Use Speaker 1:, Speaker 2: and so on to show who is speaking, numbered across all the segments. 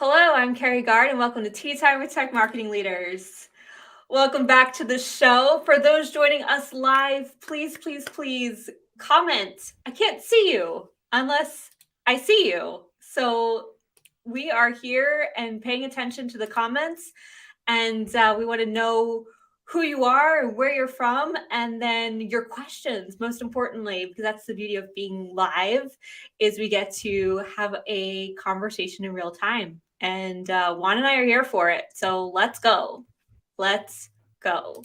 Speaker 1: Hello, I'm Carrie Gard, and welcome to Tea Time with Tech Marketing Leaders. Welcome back to the show. For those joining us live, please comment. I can't see you unless I see you. So we are here and paying attention to the comments, and we want to know who you are, where you're from, and then your questions, most importantly, because that's the beauty of being live, is we get to have a conversation in real time. And Juan and I are here for it. So let's go. Let's go.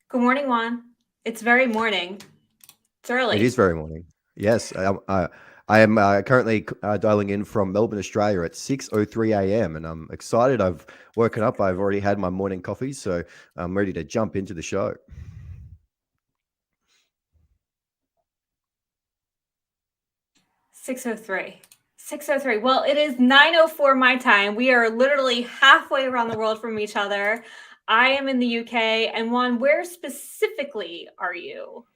Speaker 1: Good morning, Juan. It's very morning. It's early.
Speaker 2: It is very morning. Yes, I am currently dialing in from Melbourne, Australia at 6:03 a.m. and I'm excited. I've woken up. I've already had my morning coffee, so I'm ready to jump into the show.
Speaker 1: 6:03. 6:03. Well, it is 9:04 my time. We are literally halfway around the world from each other. I am in the UK. And Juan, where specifically are you?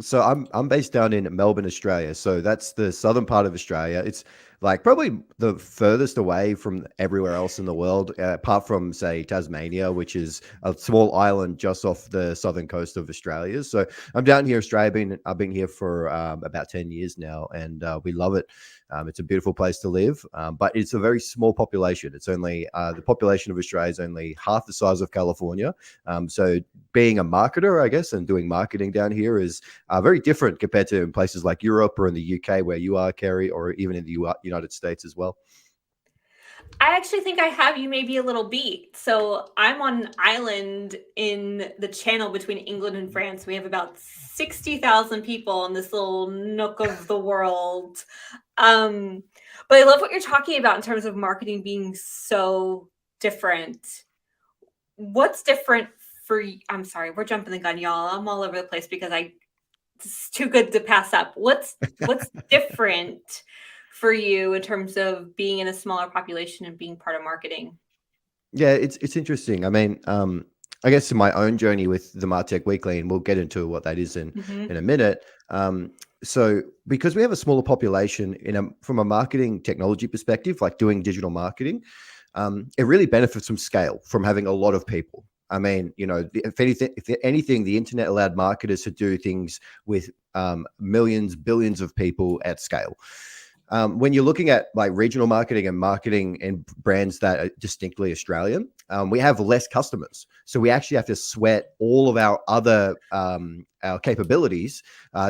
Speaker 2: So I'm based down in Melbourne, Australia. So that's the southern part of Australia. It's like probably the furthest away from everywhere else in the world, apart from say Tasmania, which is a small island just off the southern coast of Australia. So I'm down here, Australia. I've been here for about 10 years now, and we love it. It's a beautiful place to live, but it's a very small population. It's only the population of Australia is only half the size of California. So being a marketer, I guess, and doing marketing down here is very different compared to in places like Europe or in the UK where you are, Kerry, or even in the United States as well.
Speaker 1: I actually think I have you maybe a little beat. So I'm on an island in the channel between England and France. We have about 60,000 people in this little nook of the world. But I love what you're talking about in terms of marketing being so different. What's different for you? I'm sorry, we're jumping the gun, y'all. I'm all over the place because it's too good to pass up. What's different for you in terms of being in a smaller population and being part of marketing?
Speaker 2: Yeah, it's interesting. I mean, I guess in my own journey with the Martech Weekly, and we'll get into what that is in a minute. So because we have a smaller population from a marketing technology perspective, like doing digital marketing, it really benefits from scale, from having a lot of people. I mean, if anything, the internet allowed marketers to do things with millions, billions of people at scale. When you're looking at like regional marketing and brands that are distinctly Australian, we have less customers. So we actually have to sweat all of our other our capabilities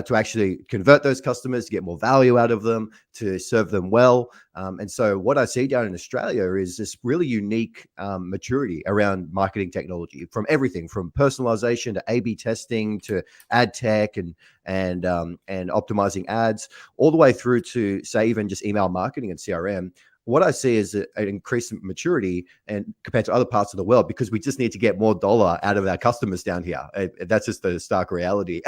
Speaker 2: to actually convert those customers, to get more value out of them, to serve them well. And so what I see down in Australia is this really unique maturity around marketing technology, from everything from personalization to A/B testing to ad tech and optimizing ads, all the way through to say even just email marketing and CRM. What I see is an increased maturity and compared to other parts of the world, because we just need to get more dollar out of our customers down here. That's just the stark reality.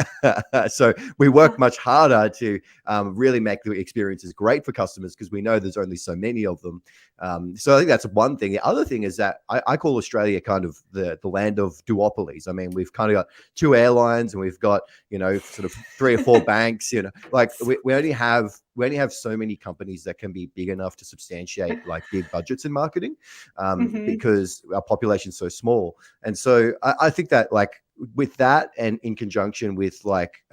Speaker 2: So we work much harder to really make the experiences great for customers because we know there's only so many of them. So I think that's one thing. The other thing is that I call Australia kind of the land of duopolies. I mean, we've kind of got 2 airlines and we've got, sort of 3 or 4 banks, like we only have so many companies that can be big enough to substantiate like big budgets in marketing because our population is so small. And so I think that like with that, and in conjunction with like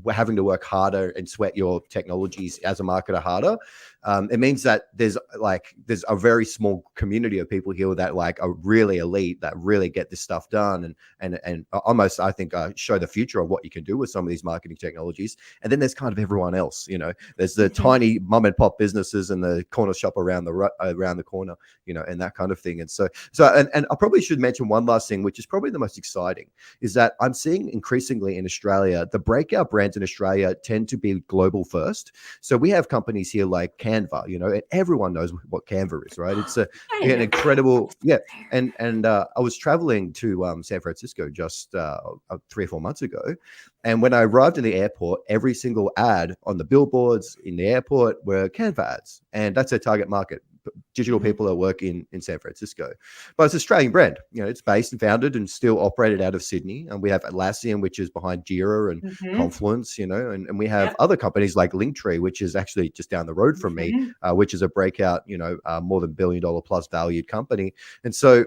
Speaker 2: we're having to work harder and sweat your technologies as a marketer harder, it means that there's a very small community of people here that like are really elite, that really get this stuff done and almost I think show the future of what you can do with some of these marketing technologies. And then there's kind of everyone else, there's the tiny mom and pop businesses and the corner shop around the corner, and that kind of thing. And so and I probably should mention one last thing, which is probably the most exciting, is that I'm seeing increasingly in Australia, the breakout brands in Australia tend to be global first. So we have companies here like Canva, and everyone knows what Canva is, right? It's an incredible, yeah. And I was traveling to San Francisco just 3 or 4 months ago. And when I arrived in the airport, every single ad on the billboards in the airport were Canva ads. And that's their target market. digital people that work in San Francisco. But it's an Australian brand. It's based and founded and still operated out of Sydney. And we have Atlassian, which is behind Jira and Confluence, and we have other companies like Linktree, which is actually just down the road from me, which is a breakout, more than $1 billion plus valued company. And so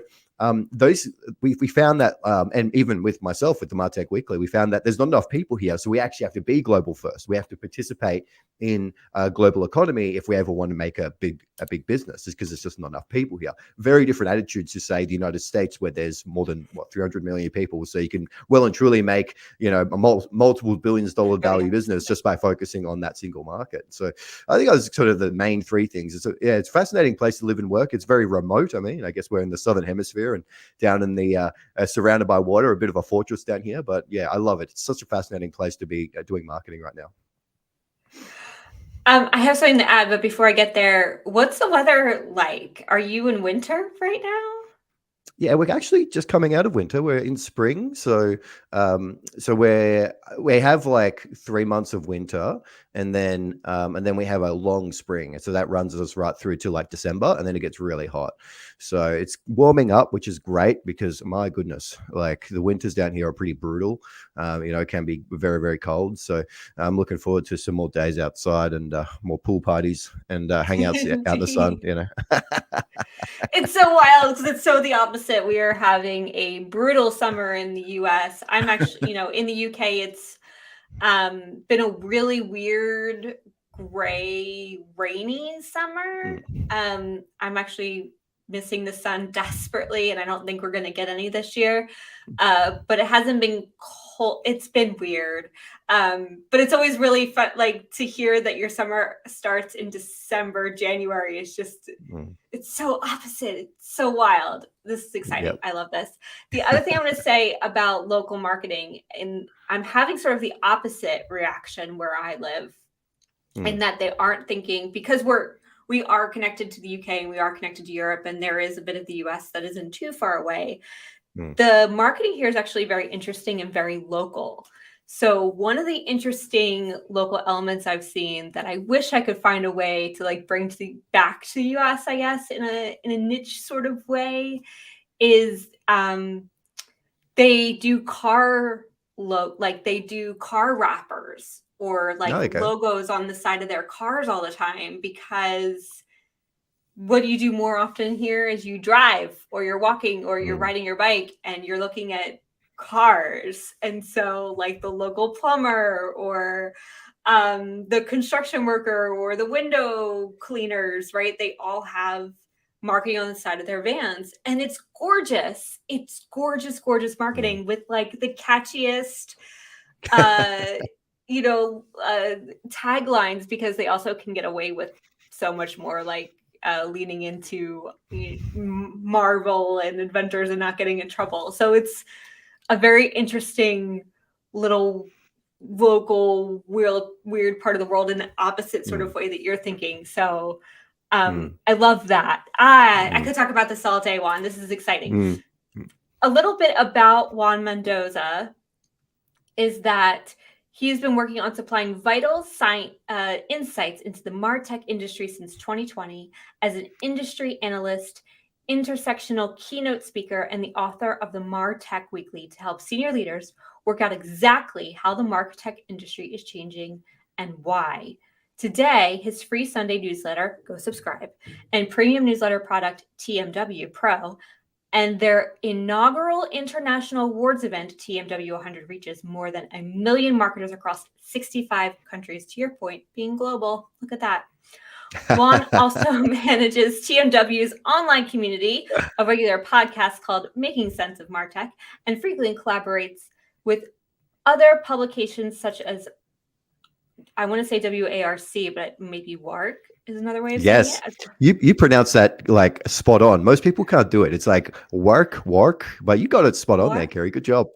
Speaker 2: those we found that, and even with myself with the Martech Weekly, we found that there's not enough people here, so we actually have to be global first. We have to participate in a global economy if we ever want to make a big business, is because there's just not enough people here. Very different attitudes to say the United States, where there's more than 300 million people, so you can well and truly make a multiple billions dollar value business just by focusing on that single market. So I think those are sort of the main three things. It's a fascinating place to live and work. It's very remote. I mean, I guess we're in the southern hemisphere and down in the surrounded by water, a bit of a fortress down here. But yeah, I love it. It's such a fascinating place to be doing marketing right now.
Speaker 1: I have something to add, but before I get there, what's the weather like? Are you in winter right now?
Speaker 2: Yeah, we're actually just coming out of winter. We're in spring, so we have like 3 months of winter, and then we have a long spring, and so that runs us right through to like December, and then it gets really hot. So it's warming up, which is great because my goodness, like the winters down here are pretty brutal. It can be very, very cold. So I'm looking forward to some more days outside and more pool parties and hangouts out in the sun.
Speaker 1: It's so wild because it's so the opposite. We are having a brutal summer in the US. I'm actually, in the UK, it's been a really weird, gray, rainy summer. I'm actually missing the sun desperately, and I don't think we're going to get any this year. But it hasn't been cold. It's been weird. But it's always really fun, like to hear that your summer starts in December, January. It's just, it's so opposite. It's so wild. This is exciting. Yep. I love this. The other thing I want to say about local marketing, and I'm having sort of the opposite reaction where I live, and that they aren't thinking, because we are connected to the UK and we are connected to Europe, and there is a bit of the US that isn't too far away. The marketing here is actually very interesting and very local. So one of the interesting local elements I've seen that I wish I could find a way to like bring back to the US, I guess, in a niche sort of way, is they do car wrappers or like logos on the side of their cars all the time, because what do you do more often here is you drive or you're walking or you're riding your bike and you're looking at cars. And so like the local plumber or the construction worker or the window cleaners, right? They all have marketing on the side of their vans, and it's gorgeous. It's gorgeous, gorgeous marketing with like the catchiest taglines, because they also can get away with so much more, like leaning into Marvel and Inventors and not getting in trouble. So it's a very interesting little local weird part of the world in the opposite sort of way that you're thinking. So I love that. I could talk about this all day, Juan. This is exciting. A little bit about Juan Mendoza is that he's been working on supplying vital insights into the MarTech industry since 2020 as an industry analyst, intersectional keynote speaker, and the author of the MarTech Weekly to help senior leaders work out exactly how the MarTech industry is changing and why. Today, his free Sunday newsletter, go subscribe, and premium newsletter product, TMW Pro, and their inaugural international awards event, TMW 100, reaches more than 1 million marketers across 65 countries. To your point, being global. Look at that. Juan also manages TMW's online community, a regular podcast called Making Sense of MarTech, and frequently collaborates with other publications such as, I want to say WARC, but maybe WARC is another way of saying it.
Speaker 2: You pronounce that like spot on. Most people can't do it. It's like work, but you got it spot on there, Carrie. Good job.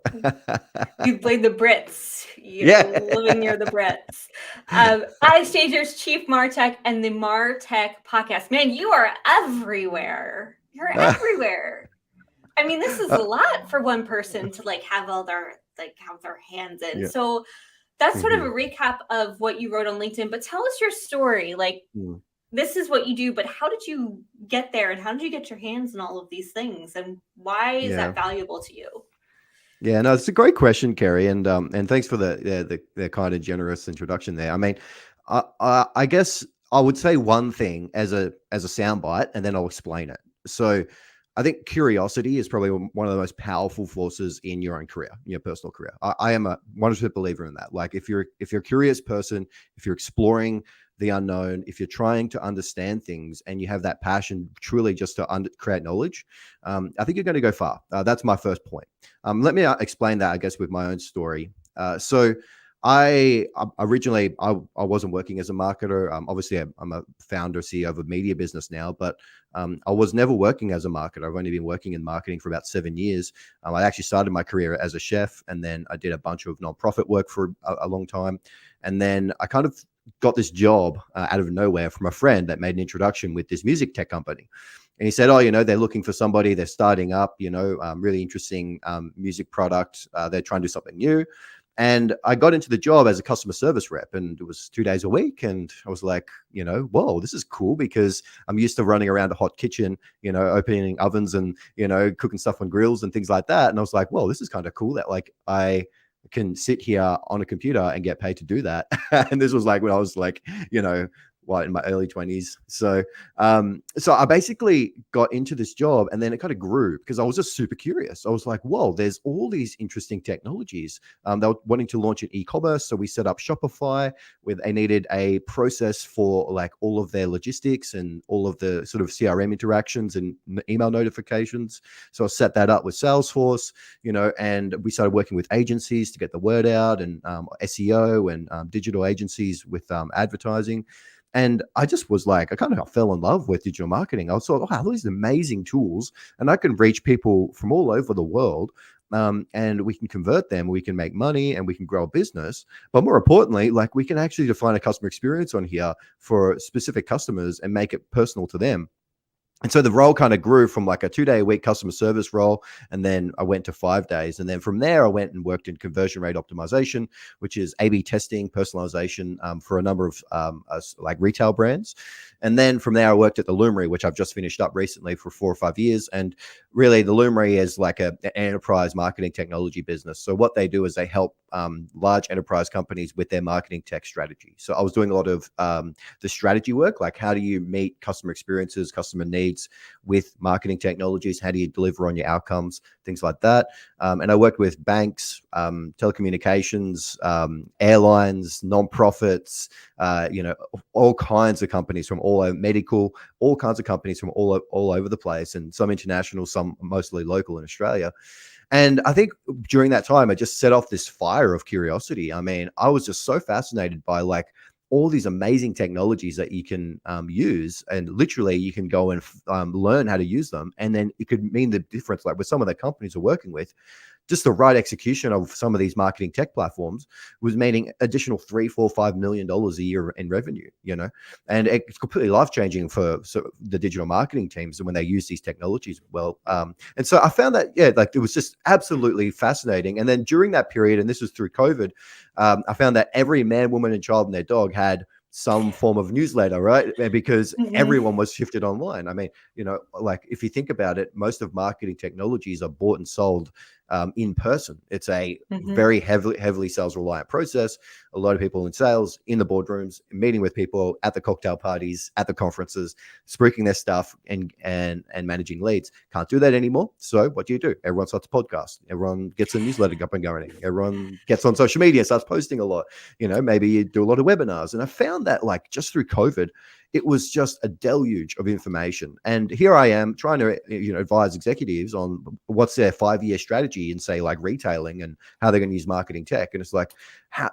Speaker 1: You played the Brits. Living near the Brits. iStagers, Chief MarTech, and the MarTech podcast. Man, you are everywhere. You're everywhere. I mean, this is a lot for one person to like have all their hands in. Yeah. So that's sort of a recap of what you wrote on LinkedIn, but tell us your story. Like, this is what you do, but how did you get there, and how did you get your hands on all of these things, and why is
Speaker 2: Yeah.
Speaker 1: that valuable to you?
Speaker 2: Yeah, no, it's a great question, Kerry, and thanks for the kind of generous introduction there. I mean, I guess I would say one thing as a soundbite, and then I'll explain it. So, I think curiosity is probably one of the most powerful forces in your own career, in your personal career. I am a 100% believer in that. Like, if you're a curious person, if you're exploring the unknown, if you're trying to understand things, and you have that passion truly just to create knowledge, I think you're going to go far. That's my first point. Let me explain that, I guess, with my own story. So I originally I wasn't working as a marketer. Obviously, I'm a founder, CEO of a media business now, but I was never working as a marketer. I've only been working in marketing for about 7 years. I actually started my career as a chef, and then I did a bunch of nonprofit work for a long time, and then I kind of got this job out of nowhere from a friend that made an introduction with this music tech company. And he said, "Oh, they're looking for somebody. They're starting up. Really interesting music product. They're trying to do something new." And I got into the job as a customer service rep, and it was 2 days a week. And I was like, whoa, this is cool, because I'm used to running around a hot kitchen, opening ovens and, cooking stuff on grills and things like that. And I was like, whoa, this is kind of cool that like I can sit here on a computer and get paid to do that. And this was like when I was like, in my early 20s. So I basically got into this job, and then it kind of grew because I was just super curious. I was like, whoa, there's all these interesting technologies. They were wanting to launch an e-commerce. So we set up Shopify, where they needed a process for like all of their logistics and all of the sort of CRM interactions and email notifications. So I set that up with Salesforce, and we started working with agencies to get the word out, and SEO and digital agencies with advertising. And I just was like, I kind of fell in love with digital marketing. I was thought, wow, these amazing tools, and I can reach people from all over the world, and we can convert them, we can make money, and we can grow a business. But more importantly, like we can actually define a customer experience on here for specific customers and make it personal to them. And so the role kind of grew from like a 2-day-a-week customer service role, and then I went to 5 days. And then from there, I went and worked in conversion rate optimization, which is A/B testing, personalization for a number of like retail brands. And then from there, I worked at the Lumery, which I've just finished up recently for 4 or 5 years. And really, the Lumery is like an enterprise marketing technology business. So what they do is they help large enterprise companies with their marketing tech strategy. So I was doing a lot of the strategy work, like how do you meet customer experiences, customer needs with marketing technologies? How do you deliver on your outcomes? Things like that. And I worked with banks, telecommunications, airlines, nonprofits, all kinds of companies from all over, medical, all kinds of companies from all over the place, and some international, some mostly local in Australia. And I think during that time, I just set off this fire of curiosity. I mean, I was just so fascinated by like all these amazing technologies that you can use, and literally you can go and learn how to use them, and then it could mean the difference. Like with some of the companies we're working with, just the right execution of some of these marketing tech platforms was meaning additional $3, $4, $5 million a year in revenue, and it's completely life-changing for the digital marketing teams when they use these technologies well. And so I found that, like it was just absolutely fascinating. And then during that period, and this was through COVID, I found that every man, woman, and child and their dog had some form of newsletter, right? Because everyone was shifted online. I mean, like if you think about it, most of marketing technologies are bought and sold in person. It's a very heavily sales reliant process. A lot of people in sales, in the boardrooms, meeting with people at the cocktail parties, at the conferences, speaking their stuff and managing leads. Can't do that anymore. So what do? Everyone starts a podcast. Everyone gets a newsletter up and going. Everyone gets on social media, starts posting a lot. Maybe you do a lot of webinars. And I found that like just through COVID, it was just a deluge of information. And here I am trying to, advise executives on what's their 5-year strategy in, say, like retailing and how they're going to use marketing tech. And it's like,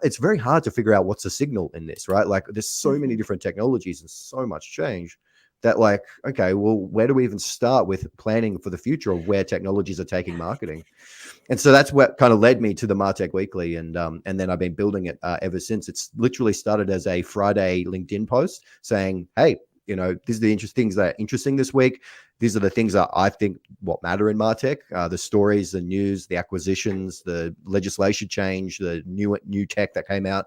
Speaker 2: it's very hard to figure out what's the signal in this, right? Like there's so many different technologies and so much change that like, okay, well, where do we even start with planning for the future of where technologies are taking marketing? And so that's what kind of led me to the Martech Weekly, and then I've been building it ever since. It's literally started as a Friday LinkedIn post saying, "Hey, these are the things that are interesting this week. These are the things that I think what matter in Martech: the stories, the news, the acquisitions, the legislation change, the new tech that came out."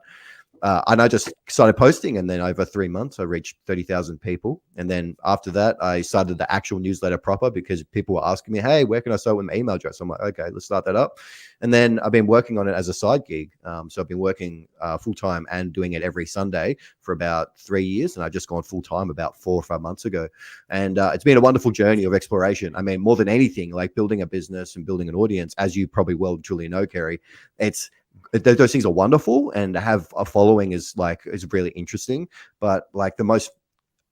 Speaker 2: and I just started posting, and then over 3 months, I reached 30,000 people. And then after that, I started the actual newsletter proper because people were asking me, "Hey, where can I start with my email address?" I'm like, "Okay, let's start that up." And then I've been working on it as a side gig. So I've been working full time and doing it every Sunday for about 3 years, and I've just gone full time about 4 or 5 months ago. And it's been a wonderful journey of exploration. I mean, more than anything, like building a business and building an audience, as you probably well truly know, Kerry, those things are wonderful, and to have a following is really interesting. But like the most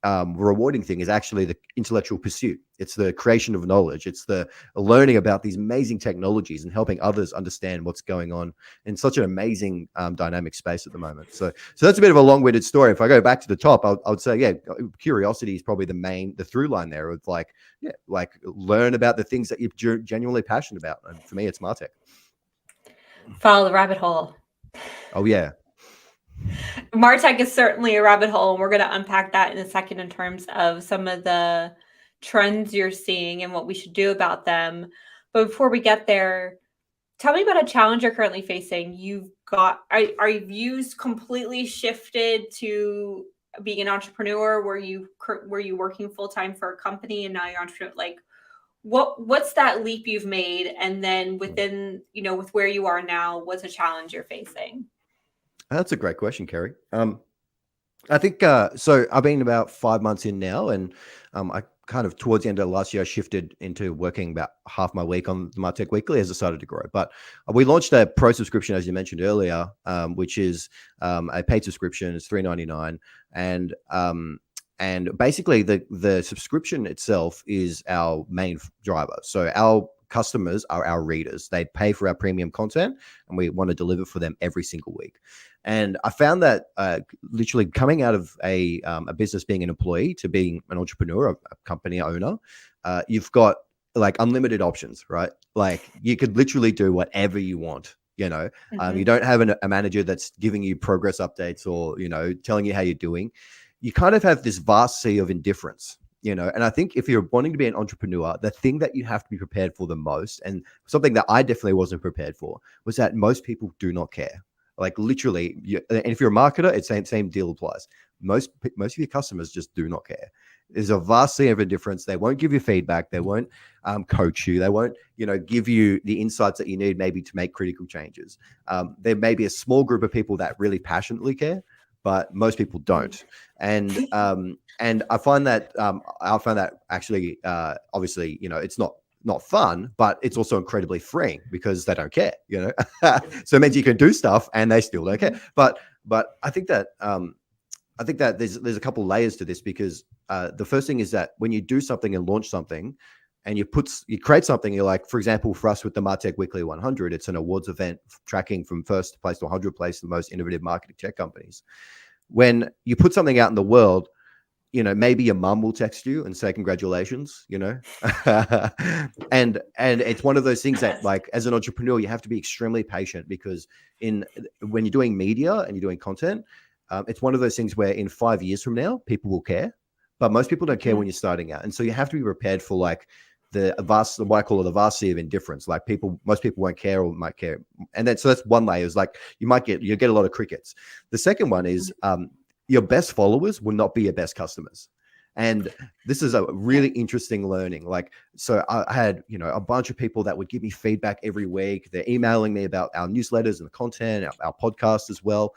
Speaker 2: rewarding thing is actually the intellectual pursuit. It's the creation of knowledge. It's the learning about these amazing technologies and helping others understand what's going on in such an amazing dynamic space at the moment. So that's a bit of a long-winded story. If I go back to the top, I would say, yeah, curiosity is probably the through line there of learn about the things that you're genuinely passionate about. And for me, it's MarTech.
Speaker 1: Follow the rabbit hole.
Speaker 2: Oh yeah.
Speaker 1: MarTech is certainly a rabbit hole, and we're going to unpack that in a second in terms of some of the trends you're seeing and what we should do about them. But before we get there, tell me about a challenge you're currently facing. Are your views completely shifted to being an entrepreneur? Were you working full time for a company and now you're entrepreneur? Like, what's that leap you've made? And then within, with where you are now, what's a challenge you're facing?
Speaker 2: That's a great question, Kerry. I think so. I've been about 5 months in now, and I kind of towards the end of last year, I shifted into working about half my week on the MarTech Weekly as it started to grow. But we launched a pro subscription, as you mentioned earlier, which is a paid subscription. It's $3.99, and basically the subscription itself is our main driver. So our customers are our readers. They pay for our premium content, and we want to deliver for them every single week. And I found that literally coming out of a business, being an employee, to being an entrepreneur, a company owner, you've got like unlimited options, right? Like you could literally do whatever you want. You don't have a manager that's giving you progress updates or telling you how you're doing. You kind of have this vast sea of indifference. And I think if you're wanting to be an entrepreneur, the thing that you have to be prepared for the most, and something that I definitely wasn't prepared for, was that most people do not care. Like literally, and if you're a marketer, it's same deal applies. Most of your customers just do not care. There's a vast sea of indifference. They won't give you feedback. They won't coach you. They won't, give you the insights that you need maybe to make critical changes. There may be a small group of people that really passionately care, but most people don't. And I find that actually, obviously, it's not fun, but it's also incredibly freeing because they don't care, so it means you can do stuff and they still don't care. But I think that there's a couple layers to this, because the first thing is that when you do something and launch something and you create something, you're like, for example, for us with the MarTech Weekly 100, it's an awards event tracking from first place to 100 place the most innovative marketing tech companies. When you put something out in the world, maybe your mum will text you and say congratulations, and it's one of those things that, like, as an entrepreneur, you have to be extremely patient, because when you're doing media and you're doing content, it's one of those things where in 5 years from now, people will care, but most people don't care when you're starting out. And so you have to be prepared for like what I call the vast sea of indifference. Like most people won't care or might care. And then, so that's one layer, is like, you get a lot of crickets. The second one is, your best followers will not be your best customers. And this is a really interesting learning. Like, so I had, a bunch of people that would give me feedback every week. They're emailing me about our newsletters and the content, our podcast as well.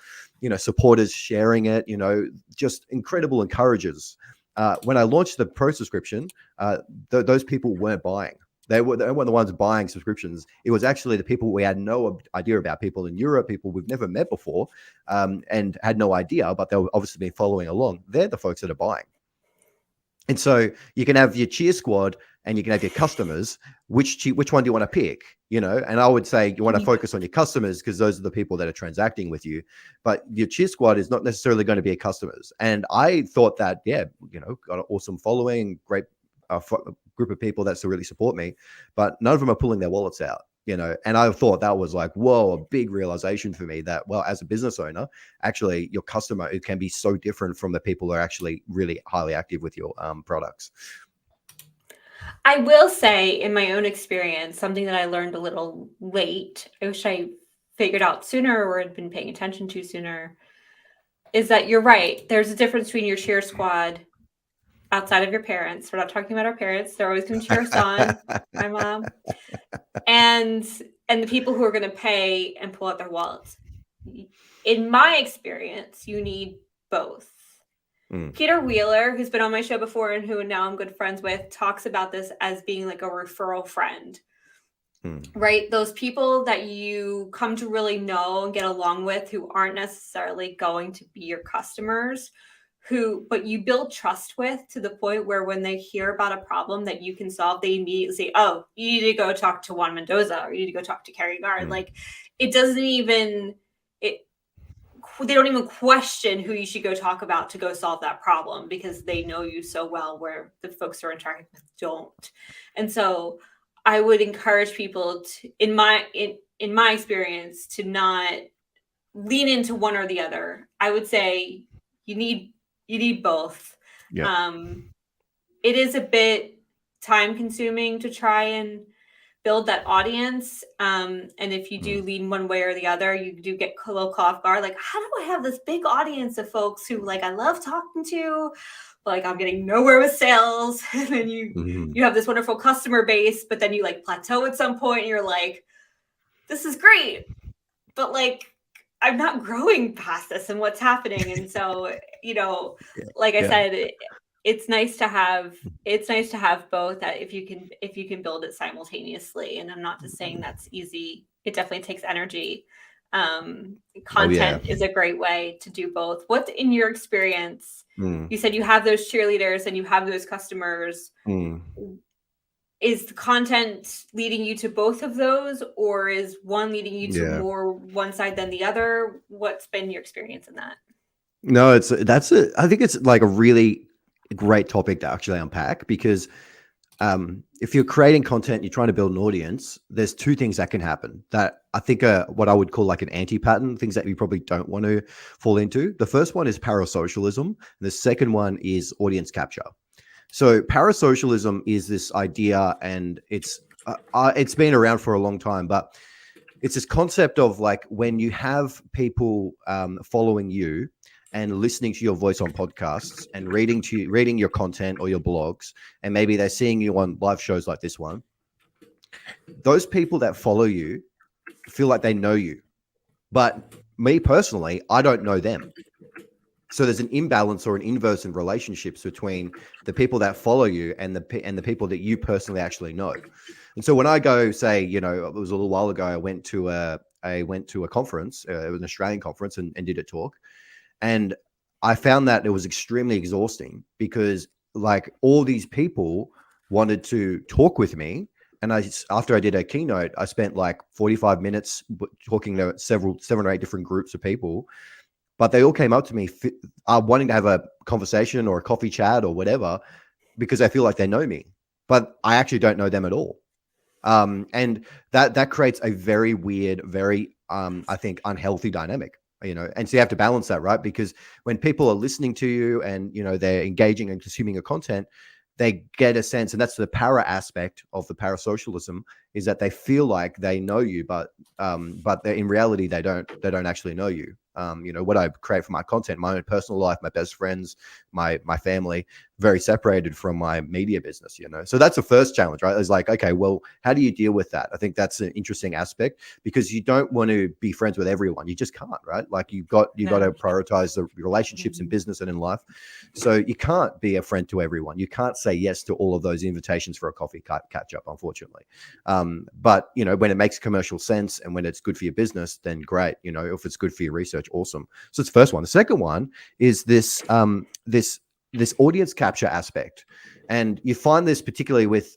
Speaker 2: Supporters sharing it, just incredible encouragers. When I launched the pro subscription, those people weren't buying. They weren't the ones buying subscriptions. It was actually the people we had no idea about, people in Europe, people we've never met before, and had no idea, but they've obviously been following along. They're the folks that are buying. And so you can have your cheer squad and you can have your customers. Which one do you want to pick? And I would say you want to focus on your customers, because those are the people that are transacting with you. But your cheer squad is not necessarily going to be your customers. And I thought that, got an awesome following, great group of people that still really support me, but none of them are pulling their wallets out. And I thought that was like, whoa, a big realization for me that, well, as a business owner, actually your customer, it can be so different from the people who are actually really highly active with your products.
Speaker 1: I will say, in my own experience, something that I learned a little late, I wish I figured out sooner or had been paying attention to sooner. is that you're right. There's a difference between your cheer squad outside of your parents. We're not talking about our parents. They're always going to cheer us on. My mom. And the people who are going to pay and pull out their wallets. In my experience, you need both. Peter Wheeler, who's been on my show before and who now I'm good friends with, talks about this as being like a referral friend. Right? Those people that you come to really know and get along with who aren't necessarily going to be your customers, but you build trust with to the point where when they hear about a problem that you can solve, they immediately say, oh, you need to go talk to Juan Mendoza, or you need to go talk to Carrie Gard. Like, it doesn't even, they don't even question who you should go talk about to go solve that problem because they know you so well, where the folks who are interacting with don't. And so I would encourage people to, in my experience, to not lean into one or the other. I would say you need both.
Speaker 2: Yeah.
Speaker 1: It is a bit time consuming to try and build that audience. And if you do lean one way or the other, you do get a little caught off guard. Like, how do I have this big audience of folks who like I love talking to, but like I'm getting nowhere with sales? And then you have this wonderful customer base, but then you like plateau at some point and you're like, this is great, but like I'm not growing past this, and what's happening? And so, like I said, it's nice to have both, that if you can build it simultaneously. And I'm not just saying that's easy. It definitely takes energy. Content is a great way to do both. What's in your experience? You said you have those cheerleaders and you have those customers. Is the content leading you to both of those, or is one leading you to more one side than the other? What's been your experience in that?
Speaker 2: No, I think it's like a really great topic to actually unpack, because if you're creating content, you're trying to build an audience, there's two things that can happen that I think are what I would call like an anti-pattern, things that you probably don't want to fall into. The first one is parasocialism, and the second one is audience capture. So parasocialism is this idea, and it's been around for a long time, but it's this concept of like when you have people following you and listening to your voice on podcasts and reading your content or your blogs, and maybe they're seeing you on live shows like this one. Those people that follow you feel like they know you, but me personally, I don't know them. So there's an imbalance or an inverse in relationships between the people that follow you and the people that you personally actually know. And so when I go, say, it was a little while ago, I went to a conference, it was an Australian conference, and did a talk. And I found that it was extremely exhausting, because like all these people wanted to talk with me. And after I did a keynote, I spent like 45 minutes talking to 7 or 8 different groups of people. But they all came up to me wanting to have a conversation or a coffee chat or whatever, because I feel like they know me, but I actually don't know them at all. And that creates a very weird, very, I think, unhealthy dynamic, and so you have to balance that, right? Because when people are listening to you and, they're engaging and consuming your content, they get a sense, and that's the para aspect of the parasocialism, is that they feel like they know you, but in reality, they don't actually know you. What I create for my content, my own personal life, my best friends, my family, very separated from my media business, So that's the first challenge, right? It's like, okay, well, how do you deal with that? I think that's an interesting aspect, because you don't want to be friends with everyone. You just can't, right? Like you've got to prioritize the relationships in business and in life. So you can't be a friend to everyone. You can't say yes to all of those invitations for a coffee catch up, unfortunately. But when it makes commercial sense and when it's good for your business, then great. If it's good for your research, awesome. So it's the first one. The second one is this audience capture aspect. And you find this particularly with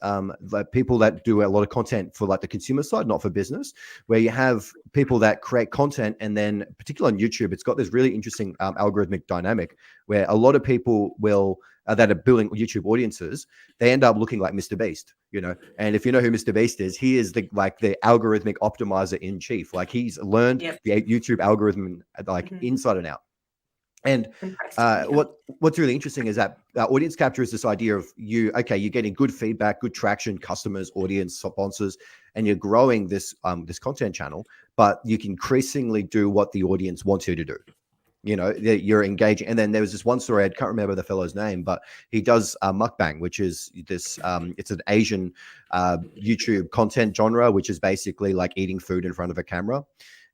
Speaker 2: like people that do a lot of content for like the consumer side, not for business, where you have people that create content, and then particularly on YouTube, it's got this really interesting algorithmic dynamic where a lot of people that are building YouTube audiences, they end up looking like Mr. Beast, And if you know who Mr. Beast is, he is the algorithmic optimizer in chief. Like he's learned the YouTube algorithm inside and out. And what's really interesting is that audience capture is this idea of you're getting good feedback, good traction, customers, audience, sponsors, and you're growing this content channel, but you can increasingly do what the audience wants you to do. you're engaging. And then there was this one story, I can't remember the fellow's name, but he does mukbang, which is this it's an Asian YouTube content genre, which is basically like eating food in front of a camera.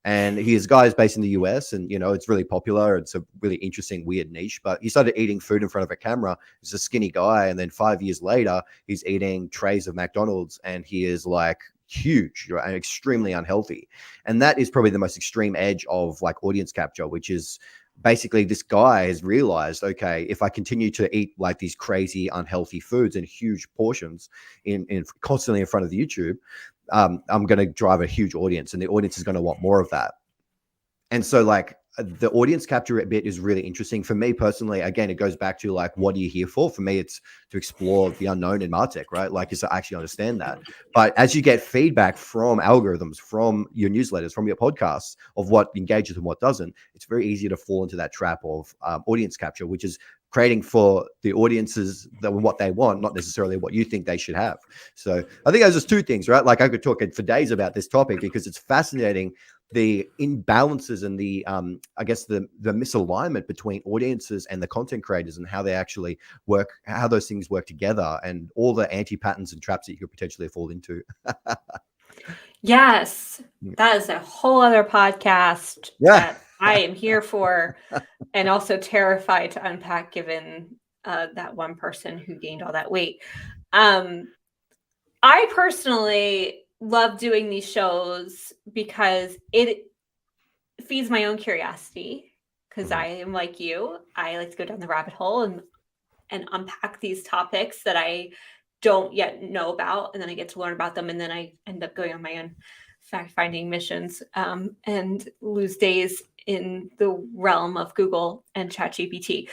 Speaker 2: And his guy is based in the US, and it's really popular. It's a really interesting, weird niche. But he started eating food in front of a camera. He's a skinny guy, and then 5 years later, he's eating trays of McDonald's, and he is like huge, right, and extremely unhealthy. And that is probably the most extreme edge of like audience capture, which is basically this guy has realized, okay, if I continue to eat like these crazy unhealthy foods in huge portions in constantly in front of the YouTube, I'm going to drive a huge audience, and the audience is going to want more of that. And so like the audience capture bit is really interesting for me personally. Again, it goes back to like, what are you here for? For me, it's to explore the unknown in MarTech, right? Like, is to actually understand that. But as you get feedback from algorithms, from your newsletters, from your podcasts of what engages and what doesn't, it's very easy to fall into that trap of audience capture, which is creating for the audiences that what they want, not necessarily what you think they should have. So I think those are two things, right? Like I could talk for days about this topic because it's fascinating, the imbalances and the I guess the misalignment between audiences and the content creators, and how they actually work, how those things work together, and all the anti-patterns and traps that you could potentially fall into.
Speaker 1: Yes, that is a whole other podcast that I am here for, and also terrified to unpack, given that one person who gained all that weight. I personally love doing these shows because it feeds my own curiosity, because I am like you. I like to go down the rabbit hole and unpack these topics that I don't yet know about, and then I get to learn about them, and then I end up going on my own fact-finding missions, and lose days in the realm of Google and ChatGPT.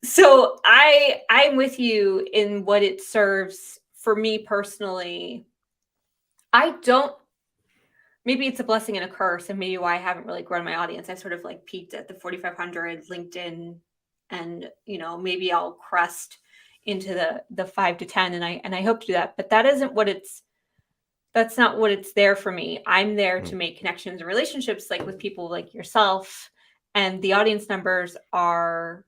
Speaker 1: So I'm with you in what it serves for me personally. Maybe it's a blessing and a curse, and maybe why I haven't really grown my audience. I sort of like peaked at the 4,500 LinkedIn, and maybe I'll crest into the 5 to 10, and I hope to do that. But that's not what it's there for me. I'm there to make connections and relationships, like with people like yourself, and the audience numbers are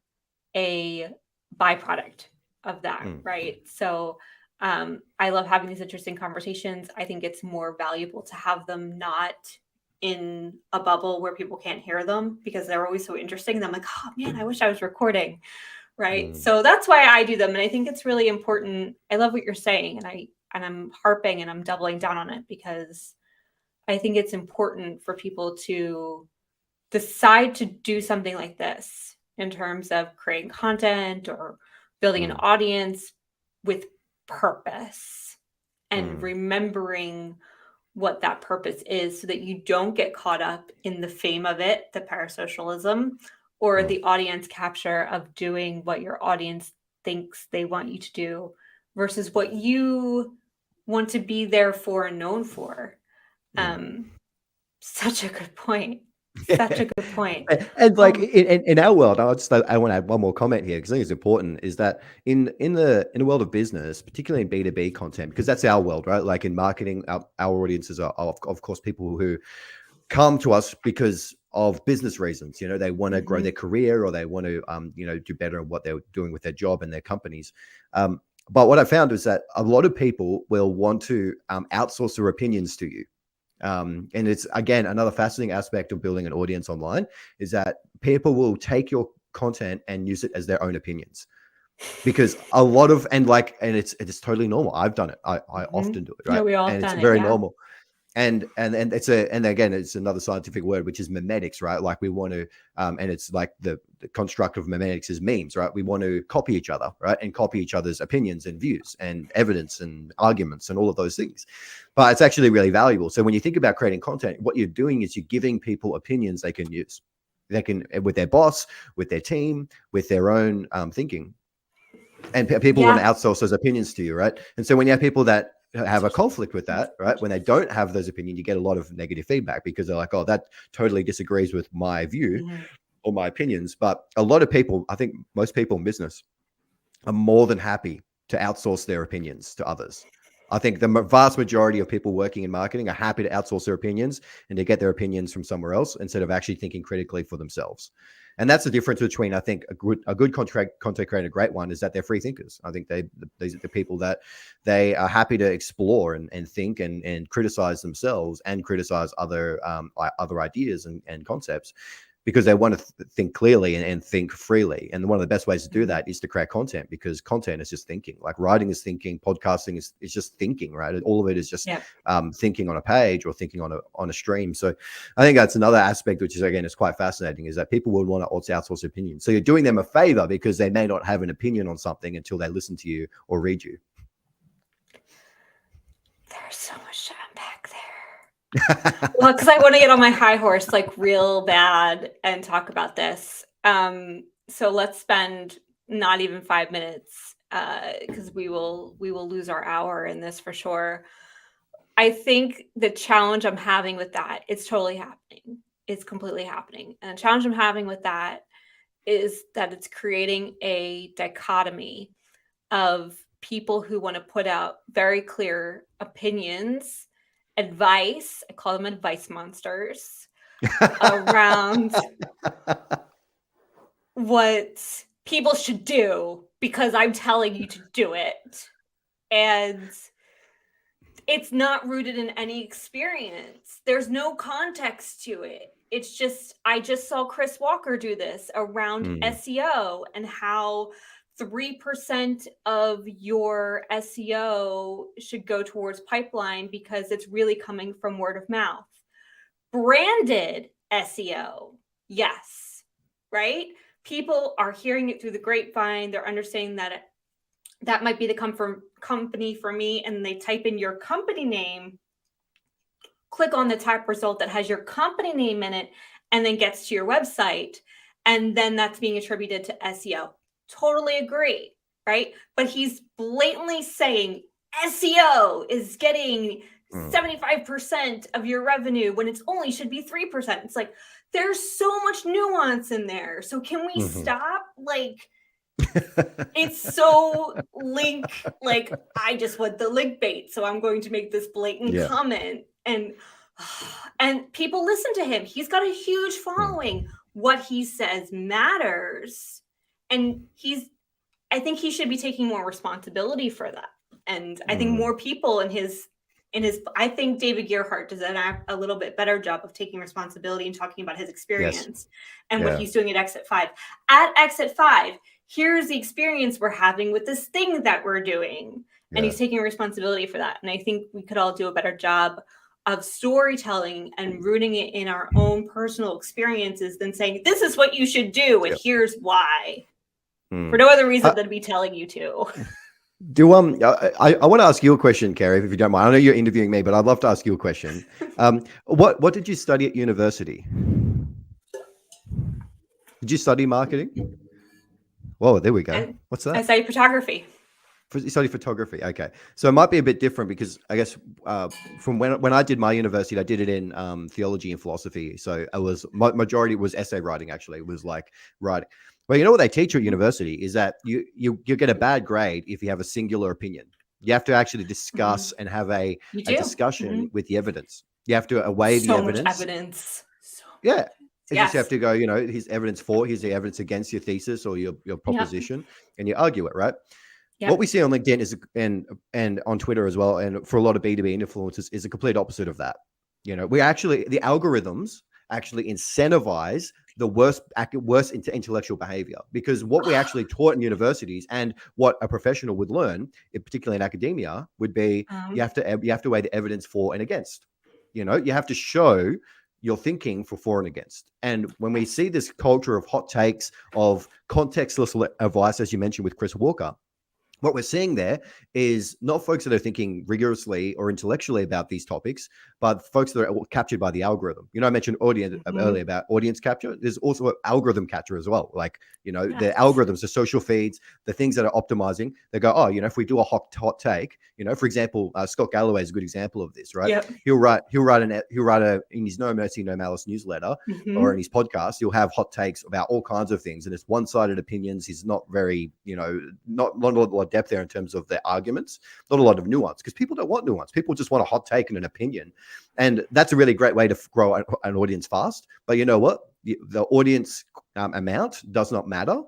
Speaker 1: a byproduct of that, right? So I love having these interesting conversations. I think it's more valuable to have them not in a bubble where people can't hear them, because they're always so interesting. And I'm like, oh man, I wish I was recording, right? So that's why I do them. And I think it's really important. I love what you're saying, and I'm harping and I'm doubling down on it, because I think it's important for people to decide to do something like this in terms of creating content or building an audience with purpose, and remembering what that purpose is, so that you don't get caught up in the fame of it, the parasocialism, or the audience capture of doing what your audience thinks they want you to do versus what you want to be there for and known for. Such a good point. Such a good point.
Speaker 2: And like in our world, I want to add one more comment here, because I think it's important, is that in the world of business, particularly in B2B content, because that's our world, right? Like in marketing, our audiences are of course people who come to us because of business reasons. They want to grow their career, or they want to do better at what they're doing with their job and their companies. But what I found is that a lot of people will want to outsource their opinions to you. And it's, again, another fascinating aspect of building an audience online, is that people will take your content and use it as their own opinions, because a lot of, and it's totally normal. I've done it. I often do it, right?
Speaker 1: Yeah, we all have
Speaker 2: and it's
Speaker 1: done it,
Speaker 2: very
Speaker 1: yeah.
Speaker 2: normal. And again, it's another scientific word, which is memetics, right? Like we want to, and it's like the construct of memetics is memes, right? We want to copy each other, right? And copy each other's opinions and views and evidence and arguments and all of those things. But it's actually really valuable. So when you think about creating content, what you're doing is you're giving people opinions they can use. They can, with their boss, with their team, with their own thinking. And people want to outsource those opinions to you, right? And so when you have people that have a conflict with that, right? When they don't have those opinions, you get a lot of negative feedback, because they're like, oh, that totally disagrees with my view or my opinions. But a lot of people, I think most people in business, are more than happy to outsource their opinions to others. I think the vast majority of people working in marketing are happy to outsource their opinions and to get their opinions from somewhere else instead of actually thinking critically for themselves. And that's the difference between, I think, a good content creator, a great one, is that they're free thinkers. I think these are the people that they are happy to explore and think and criticize themselves and criticize other ideas and concepts, because they want to think clearly and think freely. And one of the best ways to do that is to create content, because content is just thinking. Like writing is thinking, podcasting is just thinking, right? All of it is just thinking on a page or thinking on a stream. So I think that's another aspect, which is, again, is quite fascinating, is that people would want to outsource opinions. So you're doing them a favor because they may not have an opinion on something until they listen to you or read you.
Speaker 1: There's so much to unpack there. Well, because I want to get on my high horse like real bad and talk about this. So let's spend not even 5 minutes, because we will lose our hour in this for sure. I think the challenge I'm having with that, it's totally happening. It's completely happening. And the challenge I'm having with that is that it's creating a dichotomy of people who want to put out very clear opinions, advice, I call them advice monsters, around what people should do because I'm telling you to do it. And it's not rooted in any experience. There's no context to it. It's just, I just saw Chris Walker do this around SEO and how 3% of your SEO should go towards pipeline because it's really coming from word of mouth. Branded SEO, yes, right? People are hearing it through the grapevine. They're understanding that that might be the company for me, and they type in your company name, click on the type result that has your company name in it, and then gets to your website, and then that's being attributed to SEO. Totally agree, right? But he's blatantly saying SEO is getting 75% of your revenue when it's only should be 3%. It's like, there's so much nuance in there. So can we stop? Like, it's so like I just want the link bait, so I'm going to make this blatant comment, and people listen to him. He's got a huge following. What he says matters, and I think he should be taking more responsibility for that. And I think more people in his I think David Gerhardt does a little bit better job of taking responsibility and talking about his experience and what he's doing at Exit 5. At Exit 5, here's the experience we're having with this thing that we're doing. And he's taking responsibility for that. And I think we could all do a better job of storytelling and rooting it in our own personal experiences than saying, this is what you should do, and here's why. For no other reason than me telling you to.
Speaker 2: I want to ask you a question, Kerry, if you don't mind. I know you're interviewing me, but I'd love to ask you a question. What did you study at university? Did you study marketing? Whoa, there we go. What's that?
Speaker 1: I studied photography.
Speaker 2: You studied photography. Okay. So it might be a bit different because I guess from when I did my university, I did it in theology and philosophy. So it was majority was essay writing, actually. It was like writing. Well, you know what they teach you at university is that you get a bad grade if you have a singular opinion. You have to actually discuss and have a discussion with the evidence. You have to weigh the evidence.
Speaker 1: So much evidence.
Speaker 2: Yeah. You just have to go, here's evidence for, here's the evidence against your thesis or your proposition, and you argue it, right? Yep. What we see on LinkedIn is and on Twitter as well, and for a lot of B2B influencers, is a complete opposite of that. The algorithms actually incentivize the worst intellectual behavior, because what we actually taught in universities and what a professional would learn, particularly in academia, would be you have to weigh the evidence for and against. You have to show your thinking for and against. And when we see this culture of hot takes, of contextless advice, as you mentioned with Chris Walker, what we're seeing there is not folks that are thinking rigorously or intellectually about these topics, but folks that are captured by the algorithm. I mentioned earlier about audience capture. There's also an algorithm capture as well. Like, the algorithms, the social feeds, the things that are optimizing, they go, if we do a hot take, for example, Scott Galloway is a good example of this, right? Yep. He'll write in his No Mercy, No Malice newsletter or in his podcast, he'll have hot takes about all kinds of things. And it's one-sided opinions. He's not very, not a lot of depth there in terms of their arguments, not a lot of nuance, because people don't want nuance. People just want a hot take and an opinion. And that's a really great way to grow an audience fast. But you know what? The audience amount does not matter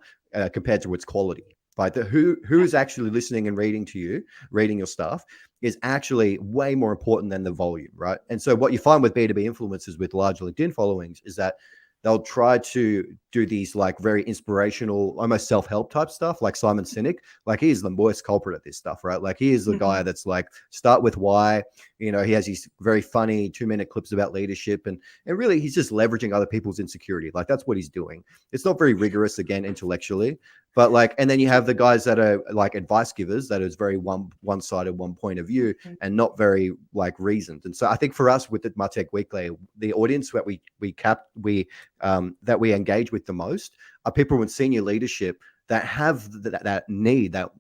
Speaker 2: compared to its quality. Like who is actually listening and reading to you, reading your stuff, is actually way more important than the volume, right? And so what you find with B2B influencers with large LinkedIn followings is that they'll try to do these like very inspirational, almost self-help type stuff, like Simon Sinek. Like he's the worst culprit at this stuff, right? Like he is the guy that's like, start with why. You know, he has these very funny 2-minute clips about leadership, and really he's just leveraging other people's insecurity. Like that's what he's doing. It's not very rigorous, again, intellectually, but like, and then you have the guys that are like advice givers that is very one-sided, one point of view, and not very like reasoned. And so I think for us with the Martech Weekly, the audience that that we engage with the most are people in senior leadership that have that need that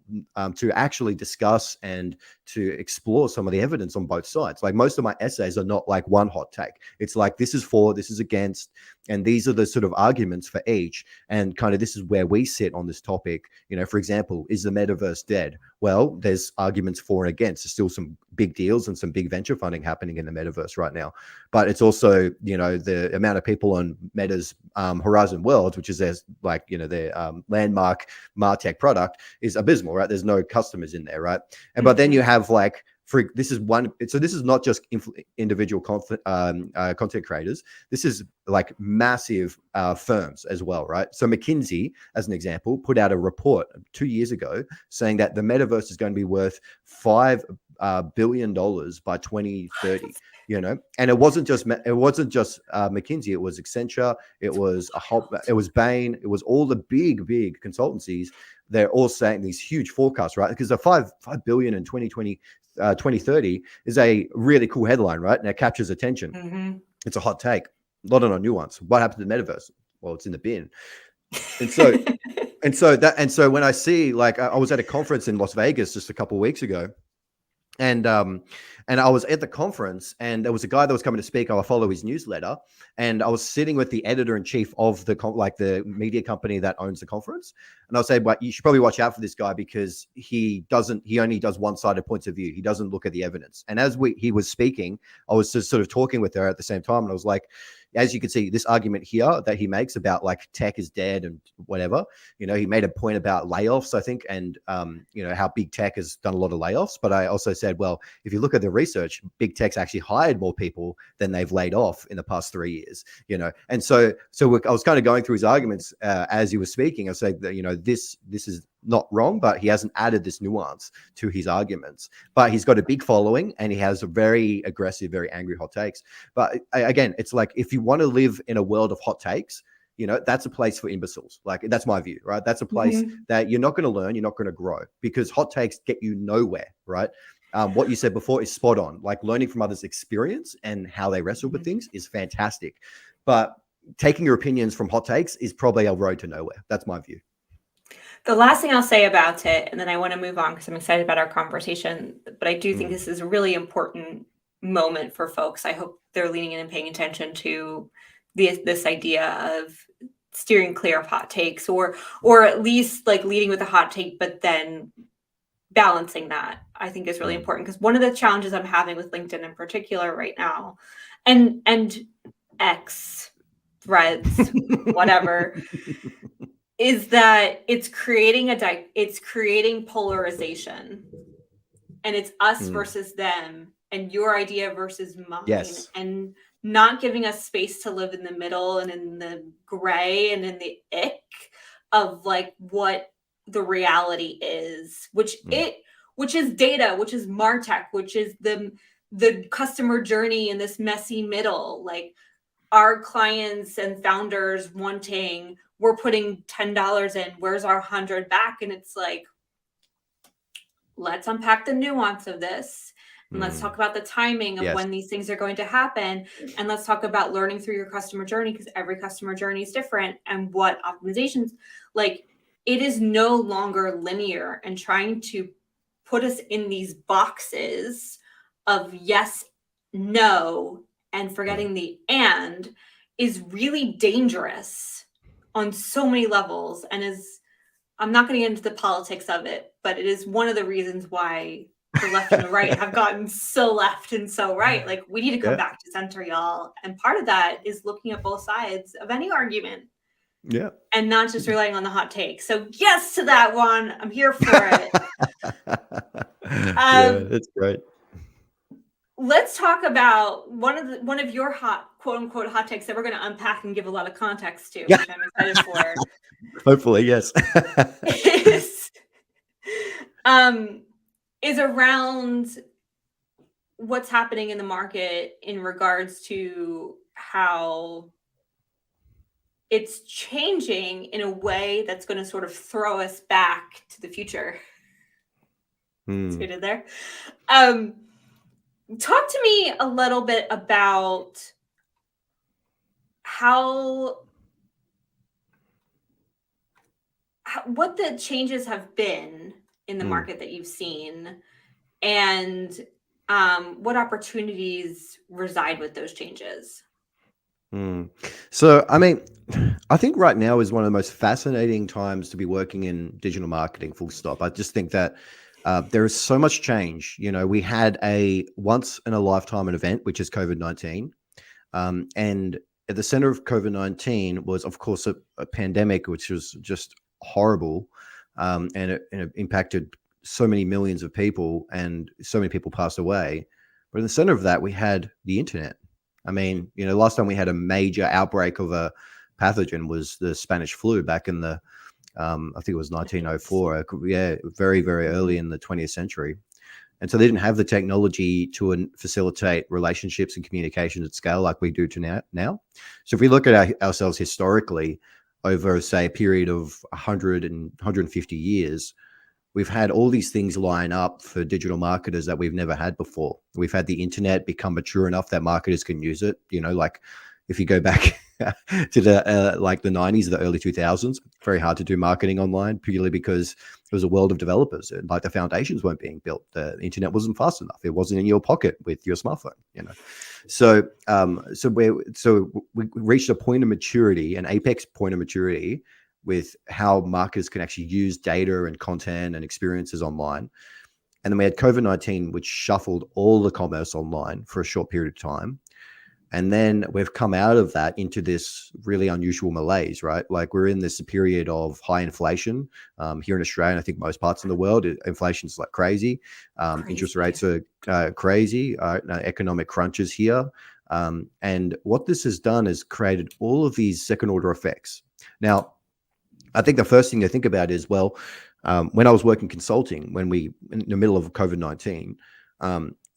Speaker 2: to actually discuss and to explore some of the evidence on both sides. Like most of my essays are not like one hot take. It's like, this is for, this is against, and these are the sort of arguments for each. And kind of this is where we sit on this topic. You know, for example, is the metaverse dead? Well, there's arguments for and against. There's still some big deals and some big venture funding happening in the metaverse right now. But it's also, you know, the amount of people on Meta's Horizon Worlds, which is their like, you know, their landmark MarTech product, is abysmal, right? There's no customers in there, right? And but then you have like, this is not just individual content creators. This is like massive firms as well, right? So McKinsey, as an example, put out a report 2 years ago saying that the metaverse is going to be worth $5 billion by 2030. You know, and it wasn't just McKinsey. It was Accenture. It was Bain. It was all the big consultancies. They're all saying these huge forecasts, right? Because the 5 billion in 2030 is a really cool headline, right? And it captures attention. It's a hot take, not on a nuance. What happened to the metaverse? Well, it's in the bin. And so when I see, like, I was at a conference in Las Vegas just a couple of weeks ago, and I was at the conference, and there was a guy that was coming to speak. I follow his newsletter, and I was sitting with the editor-in-chief of the media company that owns the conference. And I'll say, well, you should probably watch out for this guy because he only does one-sided points of view. He doesn't look at the evidence. And as he was speaking, I was just sort of talking with her at the same time, and I was like, as you can see, this argument here that he makes about like tech is dead and whatever, you know, he made a point about layoffs, I think, and you know, how big tech has done a lot of layoffs. But I also said, well, if you look at the research, big tech's actually hired more people than they've laid off in the past 3 years, you know. And so I was kind of going through his arguments as he was speaking. I said that, you know, this is not wrong, but he hasn't added this nuance to his arguments. But he's got a big following, and he has a very aggressive, very angry hot takes. But again, it's like, if you want to live in a world of hot takes, you know, that's a place for imbeciles. Like, that's my view, right? That's a place that you're not going to learn, you're not going to grow, because hot takes get you nowhere, right? What you said before is spot on. Like, learning from others' experience and how they wrestle with things is fantastic. But taking your opinions from hot takes is probably a road to nowhere. That's my view.
Speaker 1: The last thing I'll say about it, and then I want to move on because I'm excited about our conversation, but I do think this is a really important moment for folks. I hope they're leaning in and paying attention to this idea of steering clear of hot takes, or at least like leading with a hot take, but then balancing that, I think, is really important. Because one of the challenges I'm having with LinkedIn in particular right now, and X, Threads, whatever, is that it's creating polarization, and it's us versus them, and your idea versus mine.
Speaker 2: Yes.
Speaker 1: And not giving us space to live in the middle and in the gray and in the ick of like what the reality is, which is data, which is MarTech, which is the customer journey in this messy middle. Like, our clients and founders wanting, we're putting $10 in, where's our 100 back? And it's like, let's unpack the nuance of this, and let's talk about the timing of when these things are going to happen, and let's talk about learning through your customer journey, because every customer journey is different, and what optimizations. Like, it is no longer linear, and trying to put us in these boxes of yes, no, and forgetting the and is really dangerous on so many levels, and is I'm not going to get into the politics of it, but it is one of the reasons why the left and the right have gotten so left and so right. Like, we need to come
Speaker 2: Yeah.
Speaker 1: back to center, y'all. And part of that is looking at both sides of any argument
Speaker 2: Yeah.
Speaker 1: and not just relying on the hot take. So yes to that one. I'm here for it.
Speaker 2: Yeah, that's great.
Speaker 1: Let's talk about one of your hot, quote unquote, hot takes that we're going to unpack and give a lot of context to,
Speaker 2: Yeah.
Speaker 1: which I'm excited for.
Speaker 2: Hopefully, yes.
Speaker 1: Is around what's happening in the market in regards to how it's changing in a way that's going to sort of throw us back to the future. See what I did there? Talk to me a little bit about what the changes have been in the market that you've seen, and what opportunities reside with those changes.
Speaker 2: So, I mean, I think right now is one of the most fascinating times to be working in digital marketing, full stop. I just think that there is so much change. You know, we had a once in a lifetime event, which is COVID-19. And at the center of COVID-19 was, of course, a pandemic, which was just horrible. And it impacted so many millions of people, and so many people passed away. But in the center of that, we had the internet. I mean, you know, last time we had a major outbreak of a pathogen was the Spanish flu back in the, I think it was 1904. Yeah, very, very early in the 20th century. And so they didn't have the technology to facilitate relationships and communication at scale like we do now. So if we look at ourselves historically over, say, a period of 100 and 150 years, we've had all these things line up for digital marketers that we've never had before. We've had the internet become mature enough that marketers can use it. You know, like if you go back to the like the 90s, the early 2000s, very hard to do marketing online purely because it was a world of developers. Like the foundations weren't being built. The internet wasn't fast enough. It wasn't in your pocket with your smartphone. You know, so we reached a point of maturity, an apex point of maturity, with how marketers can actually use data and content and experiences online. And then we had COVID-19, which shuffled all the commerce online for a short period of time. And then we've come out of that into this really unusual malaise, right? Like we're in this period of high inflation here in Australia, and I think most parts of the world. Inflation's like crazy. Interest rates are crazy. Economic crunches here. And what this has done is created all of these second order effects. Now, I think the first thing to think about is, well, when I was working consulting, when we in the middle of COVID-19,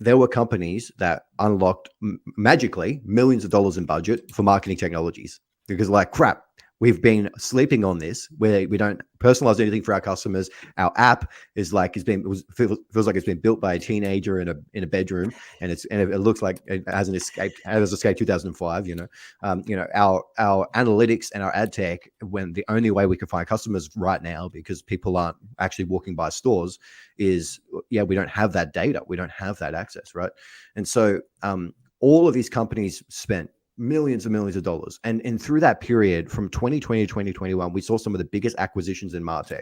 Speaker 2: there were companies that unlocked magically millions of dollars in budget for marketing technologies because, like, crap, we've been sleeping on this where we don't personalize anything for our customers. Our app is like feels like it's been built by a teenager in a bedroom, and it looks like it hasn't escaped 2005. Our analytics and our ad tech, when the only way we can find customers right now because people aren't actually walking by stores, is we don't have that data, we don't have that access, right? And so all of these companies spent millions and millions of dollars. And through that period from 2020 to 2021, we saw some of the biggest acquisitions in MarTech.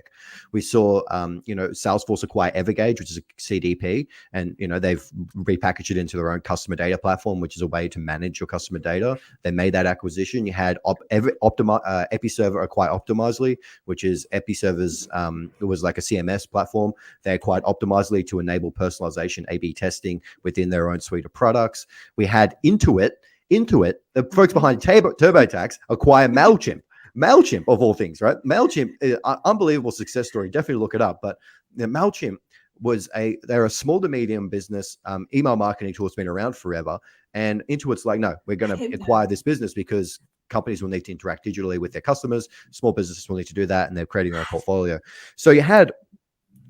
Speaker 2: We saw, Salesforce acquire Evergage, which is a CDP, and, they've repackaged it into their own customer data platform, which is a way to manage your customer data. They made that acquisition. You had Episerver acquire Optimizely, which is Episerver's, it was like a CMS platform. They acquired Optimizely to enable personalization, A/B testing within their own suite of products. We had Intuit, the folks behind TurboTax, acquire MailChimp of all things, right? MailChimp, unbelievable success story. Definitely look it up. But MailChimp they're a small to medium business email marketing tool that's been around forever. And Intuit's like, no, we're going to acquire this business because companies will need to interact digitally with their customers. Small businesses will need to do that, and they're creating their own portfolio. So you had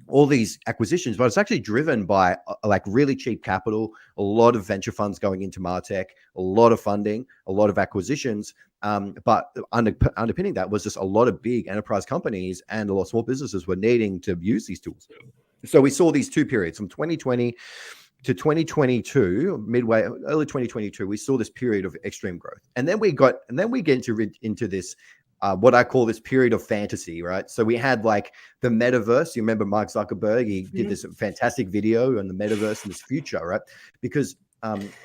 Speaker 2: all these acquisitions, but it's actually driven by like really cheap capital, a lot of venture funds going into MarTech, a lot of funding, a lot of acquisitions. But underpinning that was just a lot of big enterprise companies and a lot of small businesses were needing to use these tools. So we saw these two periods from 2020 to 2022, early 2022, we saw this period of extreme growth. And then we get into this what I call this period of fantasy, right? So we had like the metaverse. You remember Mark Zuckerberg? He did this fantastic video on the metaverse and this future, right? Because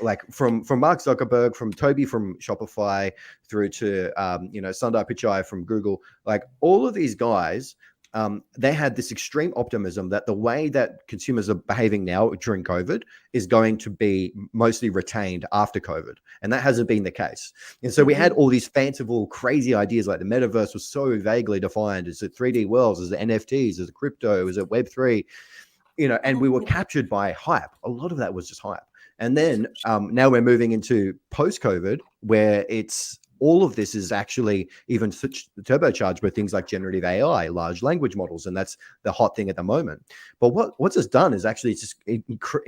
Speaker 2: like from Mark Zuckerberg, from Toby from Shopify, through to Sundar Pichai from Google, like all of these guys, they had this extreme optimism that the way that consumers are behaving now during COVID is going to be mostly retained after COVID. And that hasn't been the case. And so we had all these fanciful, crazy ideas, like the metaverse was so vaguely defined. Is it 3D worlds? Is it NFTs? Is it crypto? Is it Web3? And we were captured by hype. A lot of that was just hype. And then now we're moving into post-COVID, where it's all of this is actually even turbocharged by things like generative AI, large language models, and that's the hot thing at the moment. But what's this done is actually just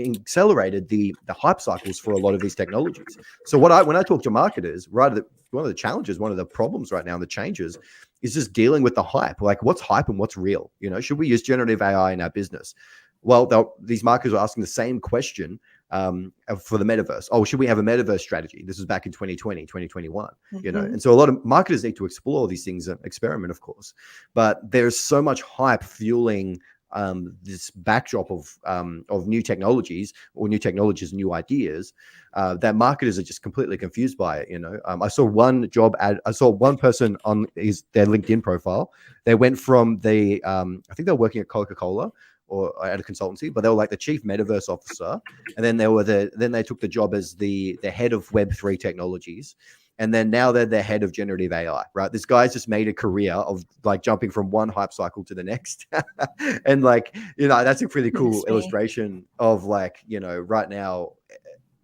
Speaker 2: accelerated the hype cycles for a lot of these technologies. So when I talk to marketers, right, one of the challenges, one of the problems right now, and the changes, is just dealing with the hype. Like, what's hype and what's real? Should we use generative AI in our business? Well, these marketers are asking the same question for the metaverse. Oh, should we have a metaverse strategy? This was back in 2020, 2021, and so a lot of marketers need to explore these things and experiment, of course, but there's so much hype fueling this backdrop of new technologies or new technologies, new ideas, that marketers are just completely confused by it. I saw one job ad. I saw one person on their LinkedIn profile. They went from I think they were working at Coca-Cola or at a consultancy, but they were like the chief metaverse officer, and then they took the job as the head of Web3 technologies, and then now they're the head of generative AI. Right, this guy's just made a career of like jumping from one hype cycle to the next, and like that's a pretty cool illustration of like right now,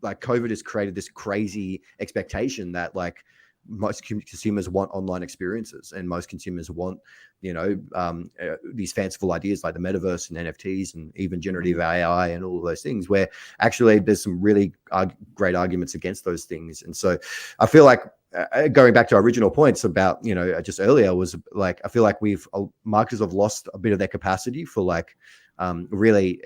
Speaker 2: like COVID has created this crazy expectation that like most consumers want online experiences, and most consumers want these fanciful ideas like the metaverse and NFTs and even generative AI and all of those things, where actually there's some really great arguments against those things. And so I feel like going back to our original points about just earlier, was like I feel like marketers have lost a bit of their capacity for like really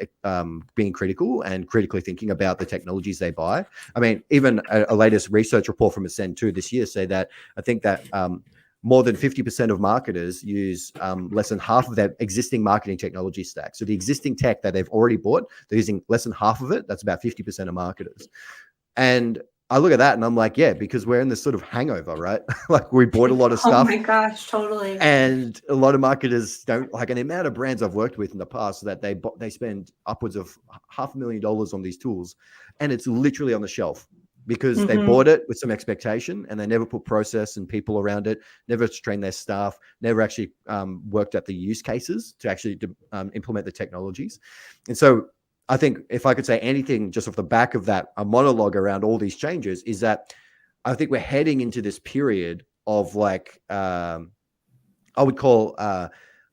Speaker 2: being critical and critically thinking about the technologies they buy. I mean, even a latest research report from Ascend 2 this year say that I think that more than 50% of marketers use less than half of their existing marketing technology stack. So the existing tech that they've already bought, they're using less than half of it. That's about 50% of marketers. And I look at that and I'm like, yeah, because we're in this sort of hangover, right? Like we bought a lot of stuff.
Speaker 1: Oh my gosh, totally.
Speaker 2: And a lot of marketers don't like, an amount of brands I've worked with in the past that they spend upwards of $500,000 on these tools, and it's literally on the shelf because they bought it with some expectation and they never put process and people around it, never trained their staff, never actually worked at the use cases to actually implement the technologies. And so I think if I could say anything just off the back of that, a monologue around all these changes, is that I think we're heading into this period of like, I would call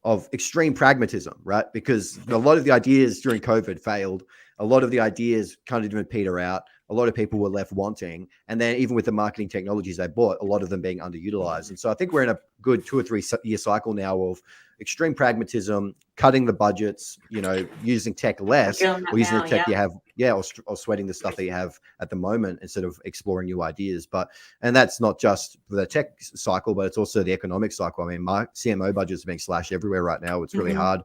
Speaker 2: of extreme pragmatism, right? Because a lot of the ideas during COVID failed. A lot of the ideas kind of didn't peter out. A lot of people were left wanting. And then even with the marketing technologies they bought, a lot of them being underutilized. And so I think we're in a good 2 or 3 year cycle now of extreme pragmatism, cutting the budgets, using tech less, or using the tech you have, or sweating the stuff that you have at the moment instead of exploring new ideas. And that's not just the tech cycle, but it's also the economic cycle. I mean, my CMO budgets are being slashed everywhere right now. It's really hard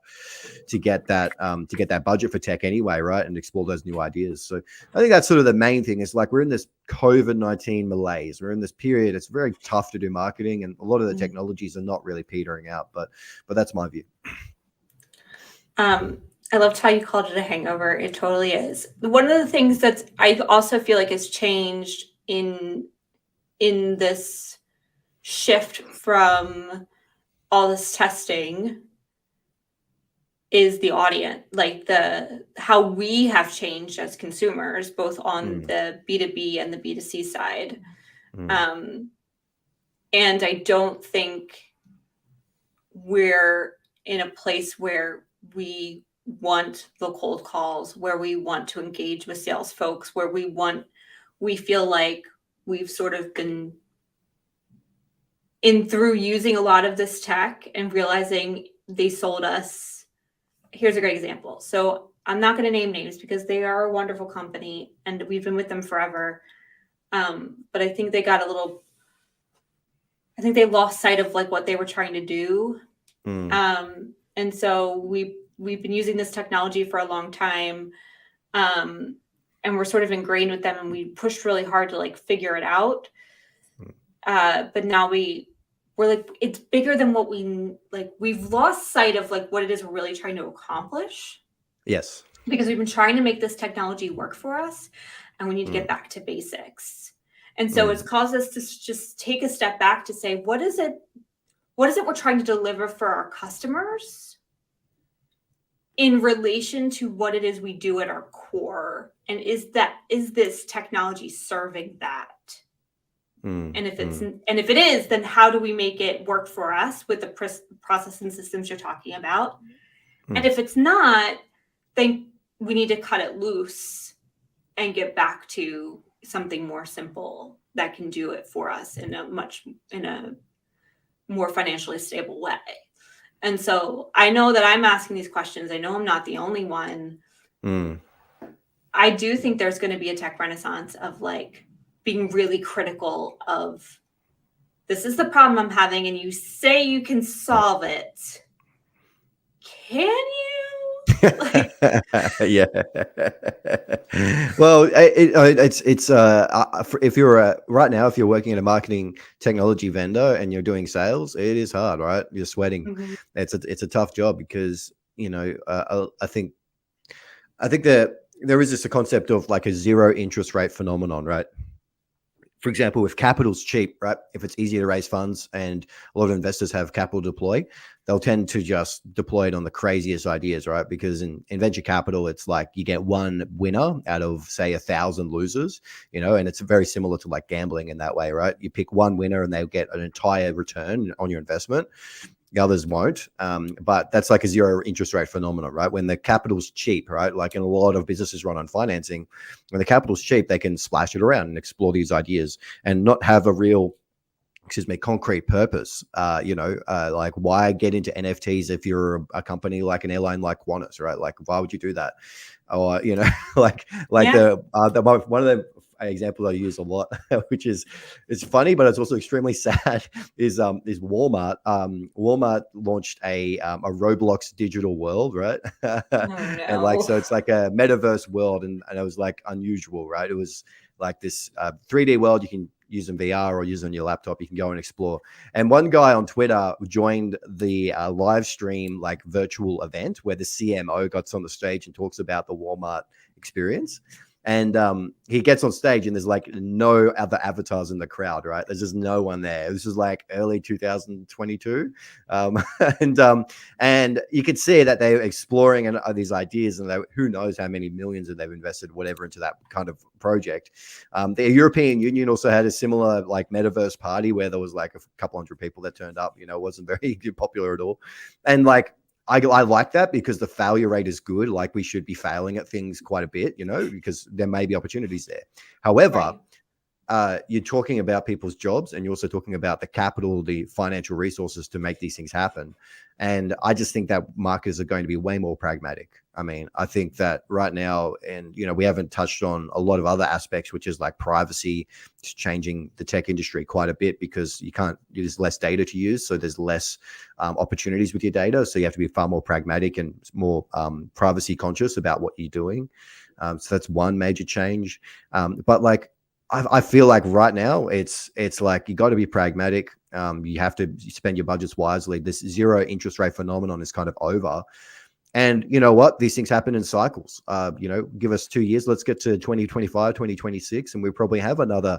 Speaker 2: to get that budget for tech anyway, right? And explore those new ideas. So I think that's sort of the main thing, is like we're in this COVID-19 malaise. We're in this period. It's very tough to do marketing, and a lot of the technologies are not really petering out, but that's my view.
Speaker 1: I loved how you called it a hangover. It totally is. One of the things that I also feel like has changed in this shift from all this testing is the audience, like how we have changed as consumers, both on the B2B and the B2C side. And I don't think we're in a place where we want the cold calls, where we want to engage with sales folks, where we feel like we've sort of been through using a lot of this tech and realizing they sold us. Here's a great example. So I'm not going to name names because they are a wonderful company and we've been with them forever. But I think they got a little I think they lost sight of like what they were trying to do. And so we've been using this technology for a long time. And we're sort of ingrained with them, and we pushed really hard to like figure it out. But now we're like, it's bigger than what we've lost sight of like what it is we're really trying to accomplish.
Speaker 2: Yes.
Speaker 1: Because we've been trying to make this technology work for us, and we need to get back to basics. And so it's caused us to just take a step back to say, what is it we're trying to deliver for our customers in relation to what it is we do at our core? And is this technology serving that? And if it is, then how do we make it work for us with the process and systems you're talking about? And if it's not, then we need to cut it loose and get back to something more simple that can do it for us in a more financially stable way. And so I know that I'm asking these questions. I know I'm not the only one. I do think there's going to be a tech renaissance of like being really critical of, this is the problem I'm having, and you say you can solve it. Can you?
Speaker 2: Like, yeah. Well, it's if you're right now, if you're working at a marketing technology vendor and you're doing sales, it is hard, right? You're sweating. It's a tough job because, you know, I think that there is just a concept of like a zero interest rate phenomenon, right? For example, if capital's cheap, right? If it's easy to raise funds and a lot of investors have capital to deploy, they'll tend to just deploy it on the craziest ideas, right? Because in venture capital, it's like you get one winner out of, say, 1,000 losers, you know, and it's very similar to like gambling in that way, right? You pick one winner and they'll get an entire return on your investment. The others won't. But that's like a zero interest rate phenomenon, right? When the capital's cheap, right? Like in a lot of businesses run on financing, when the capital's cheap, they can splash it around and explore these ideas and not have a real, concrete purpose. Like why get into NFTs if you're a company like an airline like Qantas, right? Like why would you do that? Or, you know, one of the examples I use a lot, which is, it's funny, but it's also extremely sad, is Walmart. Walmart launched a Roblox digital world, right? And like, so it's like a metaverse world, and it was like unusual, right? It was like this 3D world you can use in VR or use on your laptop. You can go and explore. And one guy on Twitter joined the live stream like virtual event where the CMO got on the stage and talks about the Walmart experience. And he gets on stage and there's like no other avatars in the crowd, right? There's just no one there. This is like early 2022. And you could see that they're exploring these ideas, and who knows how many millions that they've invested, whatever, into that kind of project. The European Union also had a similar like metaverse party where there was like a couple hundred people that turned up. You know, it wasn't very popular at all. And like, I like that because the failure rate is good. Like we should be failing at things quite a bit, you know, because there may be opportunities there. However, you're talking about people's jobs, and you're also talking about the capital, the financial resources to make these things happen. And I just think that marketers are going to be way more pragmatic. I mean, I think that right now, and, you know, we haven't touched on a lot of other aspects, which is like privacy. It's changing the tech industry quite a bit because there's less data to use. So there's less opportunities with your data. So you have to be far more pragmatic and more privacy conscious about what you're doing. So that's one major change. But like, I feel like right now it's like you got to be pragmatic. You have to spend your budgets wisely. This zero interest rate phenomenon is kind of over. And you know what? These things happen in cycles. You know, give us 2 years. Let's get to 2025, 2026, and we probably have another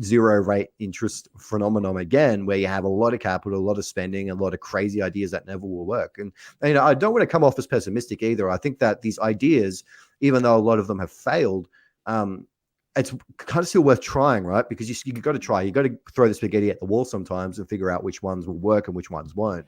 Speaker 2: zero rate interest phenomenon again, where you have a lot of capital, a lot of spending, a lot of crazy ideas that never will work. And you know, I don't want to come off as pessimistic either. I think that these ideas, even though a lot of them have failed, it's kind of still worth trying, right? Because you got to try. You got to throw the spaghetti at the wall sometimes and figure out which ones will work and which ones won't.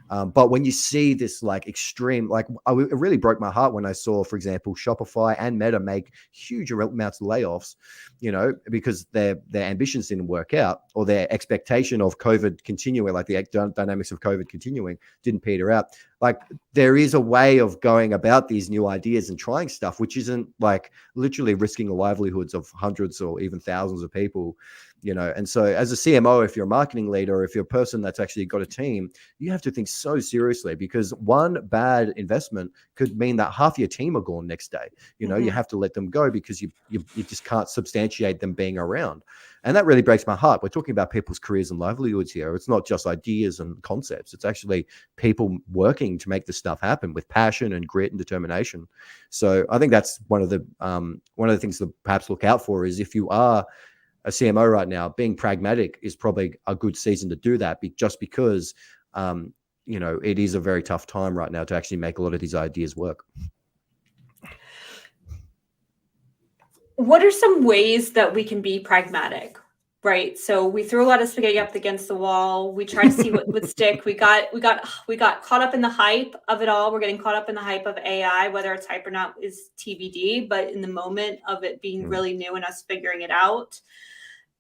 Speaker 2: But when you see this like extreme, like it really broke my heart when I saw, for example, Shopify and Meta make huge amounts of layoffs, you know, because their ambitions didn't work out, or their expectation of COVID continuing, like the dynamics of COVID continuing, didn't peter out. Like there is a way of going about these new ideas and trying stuff, which isn't like literally risking the livelihoods of hundreds or even thousands of people. And so as a CMO, if you're a marketing leader, or if you're a person that's actually got a team, you have to think so seriously, because one bad investment could mean that half your team are gone next day. You have to let them go because you just can't substantiate them being around. And that really breaks my heart. We're talking about people's careers and livelihoods here. It's not just ideas and concepts. It's actually people working to make this stuff happen with passion and grit and determination. So I think that's one of the things to perhaps look out for, is if you are a CMO right now, being pragmatic is probably a good season to do that, just because it is a very tough time right now to actually make a lot of these ideas work.
Speaker 1: What are some ways that we can be pragmatic? Right. So we threw a lot of spaghetti up against the wall. We tried to see what would stick. We got caught up in the hype of it all. We're getting caught up in the hype of AI. Whether it's hype or not is TBD. But in the moment of it being really new and us figuring it out,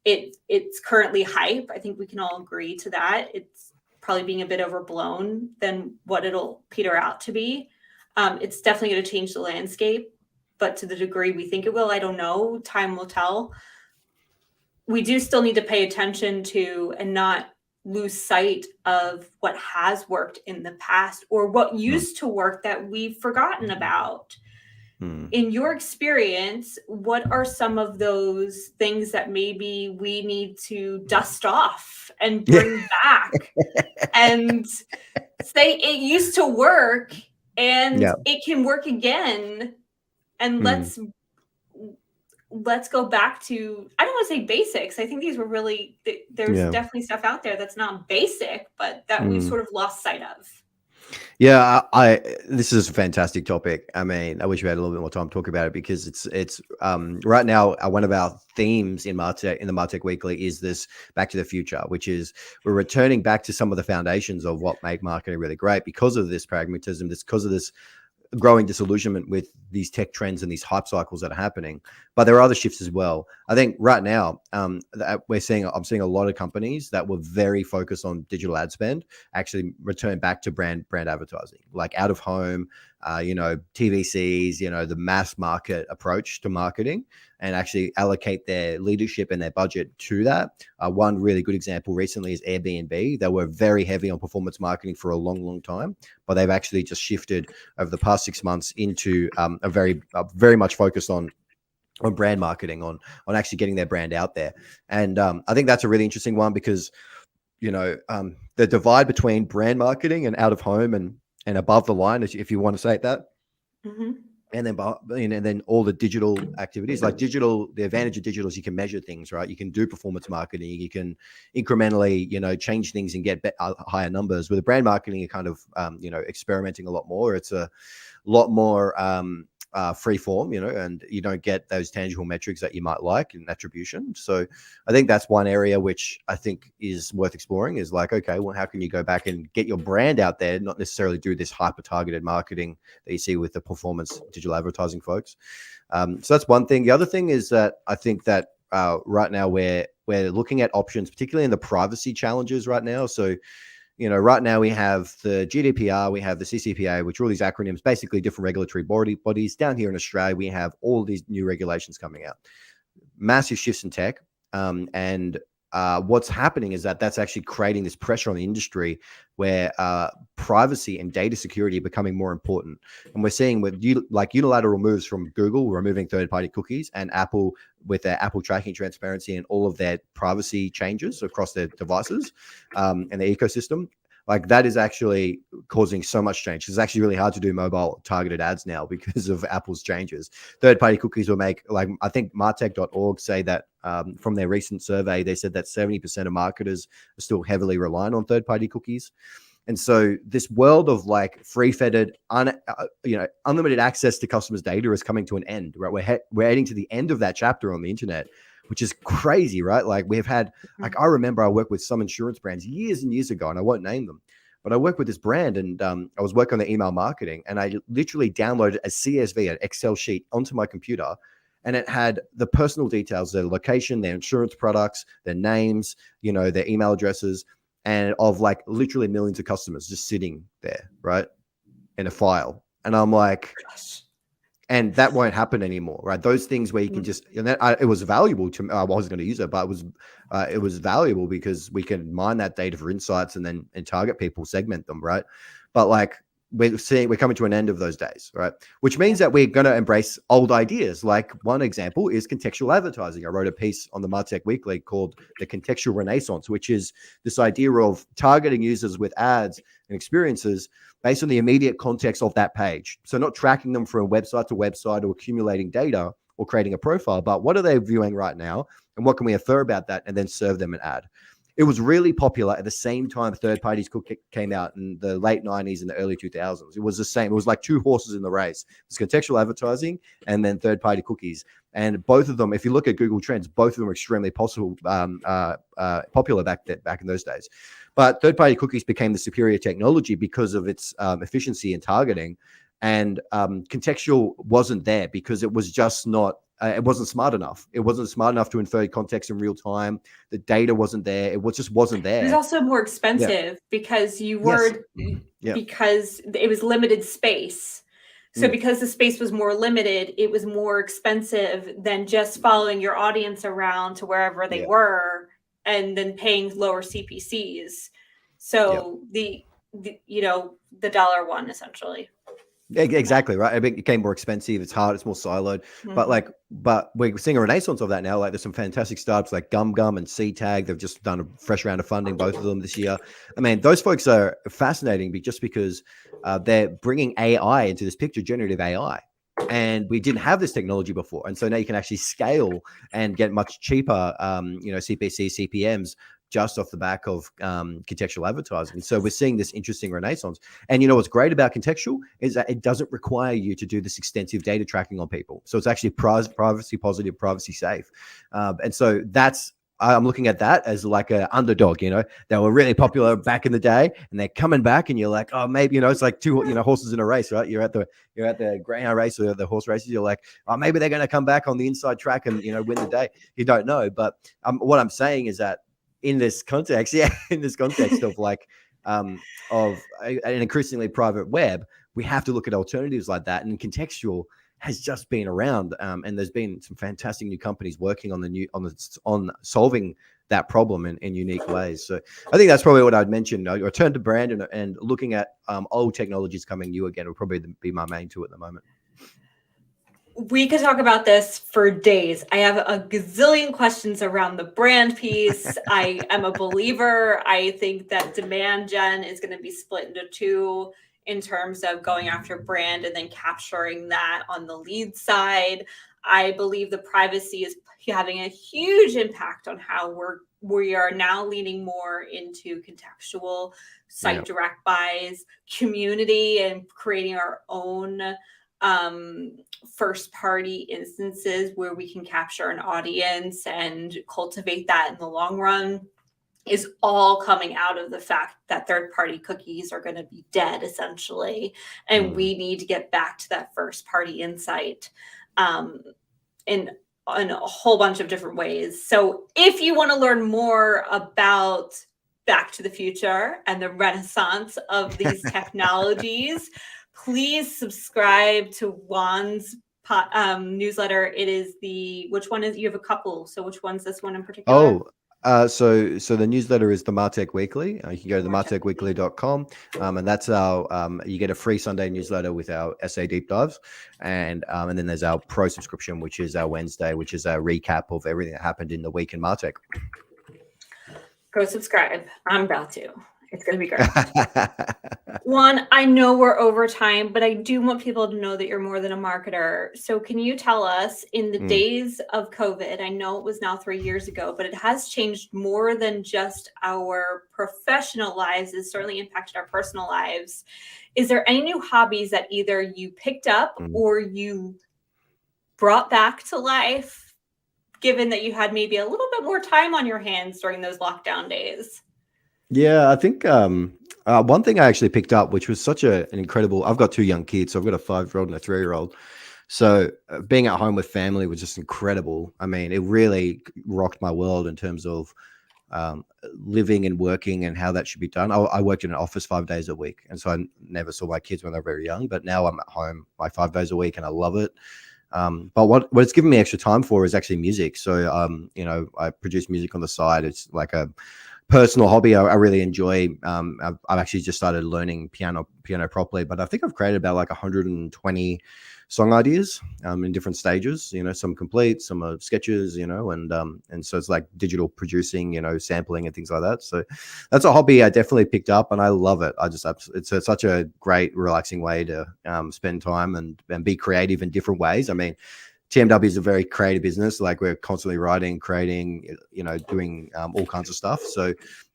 Speaker 1: it's currently hype. I think we can all agree to that. It's probably being a bit overblown than what it'll peter out to be. It's definitely going to change the landscape, but to the degree we think it will, I don't know. Time will tell. We do still need to pay attention to and not lose sight of what has worked in the past, or what used to work that we've forgotten about. In your experience, what are some of those things that maybe we need to dust off and bring back and say it used to work and it can work again? And let's go back to, I don't want to say basics. I think these were really, there's definitely stuff out there that's not basic, but that we've sort of lost sight of.
Speaker 2: Yeah, this is a fantastic topic. I mean, I wish we had a little bit more time to talk about it, because it's right now one of our themes in Martech, in the Martech Weekly, is this back to the future, which is we're returning back to some of the foundations of what make marketing really great, because of this pragmatism, because of this growing disillusionment with these tech trends and these hype cycles that are happening. But there are other shifts as well. I think right now, I'm seeing a lot of companies that were very focused on digital ad spend actually return back to brand advertising, like out of home, TVCs, the mass market approach to marketing, and actually allocate their leadership and their budget to that. One really good example recently is Airbnb. They were very heavy on performance marketing for a long, long time, but they've actually just shifted over the past 6 months into a very much focused on brand marketing, on actually getting their brand out there. And I think that's a really interesting one, because the divide between brand marketing and out of home and above the line, if you want to say it that, and then all the digital activities, like the advantage of digital is you can measure things, right? You can do performance marketing, you can incrementally change things and get higher numbers. With the brand marketing, you're kind of experimenting a lot more. It's a lot more free form, and you don't get those tangible metrics that you might like in attribution. So I think that's one area which I think is worth exploring, is like, okay, well, how can you go back and get your brand out there, not necessarily do this hyper targeted marketing that you see with the performance digital advertising folks. So that's one thing. The other thing is that I think that right now we're looking at options, particularly in the privacy challenges right now. So right now we have the GDPR, we have the CCPA, which are all these acronyms, basically different regulatory bodies. Down here in Australia, we have all these new regulations coming out, massive shifts in tech. And what's happening is that that's actually creating this pressure on the industry where privacy and data security are becoming more important. And we're seeing with unilateral moves from Google removing third-party cookies, and Apple with their Apple tracking transparency and all of their privacy changes across their devices and their ecosystem. Like, that is actually causing so much change. It's actually really hard to do mobile targeted ads now because of Apple's changes. Third-party cookies will make, like, I think martech.org say that from their recent survey, they said that 70% of marketers are still heavily reliant on third-party cookies. And so this world of like free-fetted, unlimited access to customers' data is coming to an end, right? We're heading to the end of that chapter on the internet, which is crazy, right? Like, we've had, like, I remember I worked with some insurance brands years and years ago, and I won't name them, but I worked with this brand, and I was working on the email marketing, and I literally downloaded a CSV, an Excel sheet, onto my computer, and it had the personal details, their location, their insurance products, their names, their email addresses, and of like literally millions of customers just sitting there, right, in a file. And I'm like, And that won't happen anymore, right? Those things where you can just, and it was valuable to me. I wasn't going to use it, but it was valuable because we can mine that data for insights and target people, segment them, right? But like we're coming to an end of those days, right? Which means that we're going to embrace old ideas. Like one example is contextual advertising. I wrote a piece on the Martech Weekly called The Contextual Renaissance, which is this idea of targeting users with ads and experiences based on the immediate context of that page. So not tracking them from website to website or accumulating data or creating a profile, but what are they viewing right now and what can we infer about that and then serve them an ad. It was really popular at the same time third-party cookie came out in the late 90s and the early 2000s. It was the same. It was like two horses in the race. It was contextual advertising and then third-party cookies. And both of them, if you look at Google Trends, both of them are extremely popular back in those days. But third-party cookies became the superior technology because of its efficiency in targeting. And contextual wasn't there because it was just not, it wasn't smart enough. It wasn't smart enough to infer context in real time. The data wasn't there. Just wasn't there.
Speaker 1: It was also more expensive because because it was limited space. So because the space was more limited, it was more expensive than just following your audience around to wherever they were and then paying lower CPCs. So the dollar one essentially.
Speaker 2: Exactly right. It became more expensive. It's hard. It's more siloed. But we're seeing a renaissance of that now. Like there's some fantastic startups like Gum and CTag. They've just done a fresh round of funding, both of them this year. I mean, those folks are fascinating just because they're bringing AI into this picture, generative AI. And we didn't have this technology before. And so now you can actually scale and get much cheaper, CPC, CPMs just off the back of contextual advertising. So we're seeing this interesting renaissance. And what's great about contextual is that it doesn't require you to do this extensive data tracking on people. So it's actually privacy positive, privacy safe. And so I'm looking at that as like an underdog, they were really popular back in the day and they're coming back and you're like, oh, maybe, it's like two, horses in a race, right? You're at the greyhound race or the horse races. You're like, oh, maybe they're going to come back on the inside track and, win the day. You don't know. But what I'm saying is that in this context of like, of an increasingly private web, we have to look at alternatives like that. And contextual has just been around, and there's been some fantastic new companies working on solving that problem in unique ways. So I think that's probably what I'd mention. A return to brand and looking at old technologies coming new again would probably be my main two at the moment.
Speaker 1: We could talk about this for days. I have a gazillion questions around the brand piece. I am a believer. I think that demand gen is going to be split into two in terms of going after brand and then capturing that on the lead side. I believe the privacy is having a huge impact on how we are now leaning more into contextual site direct buys, community, and creating our own first party instances where we can capture an audience and cultivate that in the long run is all coming out of the fact that third party cookies are going to be dead essentially. And we need to get back to that first party insight in a whole bunch of different ways. So if you want to learn more about Back to the Future and the renaissance of these technologies, please subscribe to Juan's newsletter. It is which one is, you have a couple. So which one's this one in particular?
Speaker 2: So the newsletter is the Martech Weekly. You can go to themartechweekly.com, and that's our, you get a free Sunday newsletter with our essay deep dives. And then there's our pro subscription, which is our Wednesday, which is a recap of everything that happened in the week in Martech.
Speaker 1: Go subscribe. I'm about to. It's going to be great. Juan, I know we're over time, but I do want people to know that you're more than a marketer. So can you tell us, in the days of COVID, I know it was now 3 years ago, but it has changed more than just our professional lives. It's certainly impacted our personal lives. Is there any new hobbies that either you picked up or you brought back to life, given that you had maybe a little bit more time on your hands during those lockdown days?
Speaker 2: Yeah, I think one thing I actually picked up, which was such an incredible, I've got two young kids, so I've got a 5-year-old and a 3-year-old. So being at home with family was just incredible. I mean, it really rocked my world in terms of living and working and how that should be done. I worked in an office 5 days a week, and so I never saw my kids when they were very young, but now I'm at home like 5 days a week and I love it. But what it's given me extra time for is actually music. So, you know, I produce music on the side. It's like a personal hobby I really enjoy. I've actually just started learning piano properly, but I think I've created about like 120 song ideas in different stages. You know, some complete, some are sketches. You know, and so it's like digital producing, you know, sampling and things like that. So that's a hobby I definitely picked up, and I love it. It's such a great, relaxing way to spend time and be creative in different ways. I mean, TMW is a very creative business. Like we're constantly writing, creating, you know, doing all kinds of stuff. So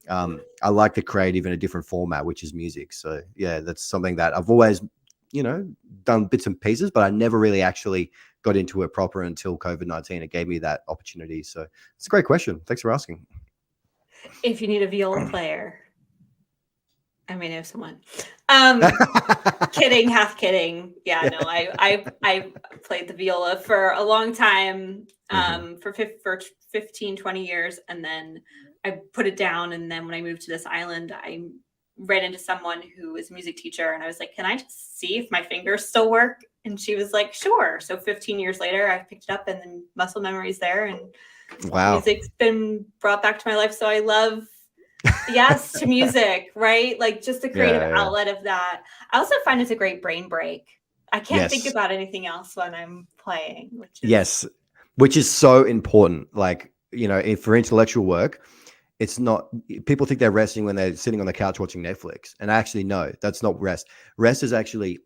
Speaker 2: I like the creative in a different format, which is music. So yeah, that's something that I've always, you know, done bits and pieces, but I never really actually got into it proper until COVID-19. It gave me that opportunity. So it's a great question. Thanks for asking.
Speaker 1: If you need a viola player, I may know someone. Kidding, half kidding. Yeah, no, I played the viola for a long time, for 15, 20 years. And then I put it down. And then when I moved to this island, I ran into someone who was a music teacher. And I was like, can I just see if my fingers still work? And she was like, sure. So 15 years later, I picked it up and then muscle memory's there. And
Speaker 2: wow,
Speaker 1: music's been brought back to my life. So I love to music, right? Like just the creative outlet of that. I also find it's a great brain break. I can't think about anything else when I'm playing,
Speaker 2: which is so important. Like, you know, for intellectual work, it's not, people think they're resting when they're sitting on the couch watching Netflix. And actually, no, that's not rest. Rest is actually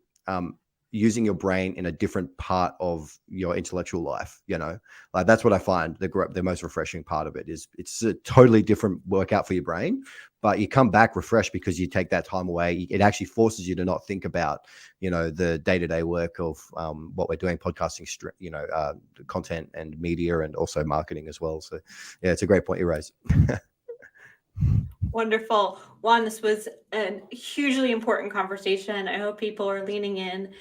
Speaker 2: using your brain in a different part of your intellectual life. You know, like that's what I find the most refreshing part of it is it's a totally different workout for your brain, but you come back refreshed because you take that time away. It actually forces you to not think about, you know, the day-to-day work of what we're doing, podcasting, you know, content and media and also marketing as well. So yeah, it's a great point you raise.
Speaker 1: Wonderful. Juan, this was a hugely important conversation. I hope people are leaning in.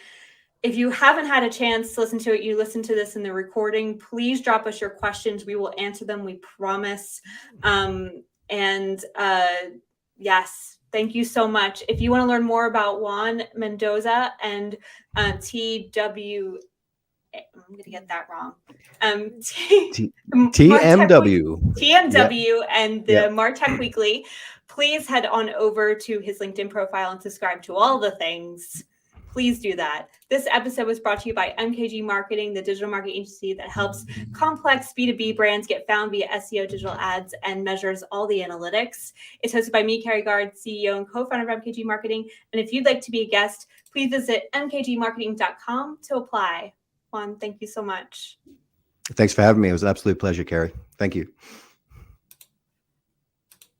Speaker 1: If you haven't had a chance to listen to it, you listen to this in the recording, please drop us your questions. We will answer them, we promise. Yes, thank you so much. If you want to learn more about Juan Mendoza and TW, I'm going to get that wrong.
Speaker 2: TMW.
Speaker 1: TMW and the Martech Weekly. Please head on over to his LinkedIn profile and subscribe to all the things. Please do that. This episode was brought to you by MKG Marketing, the digital marketing agency that helps complex B2B brands get found via SEO, digital ads, and measures all the analytics. It's hosted by me, Carrie Gard, CEO and co-founder of MKG Marketing. And if you'd like to be a guest, please visit mkgmarketing.com to apply. Juan, thank you so much.
Speaker 2: Thanks for having me. It was an absolute pleasure, Carrie. Thank you.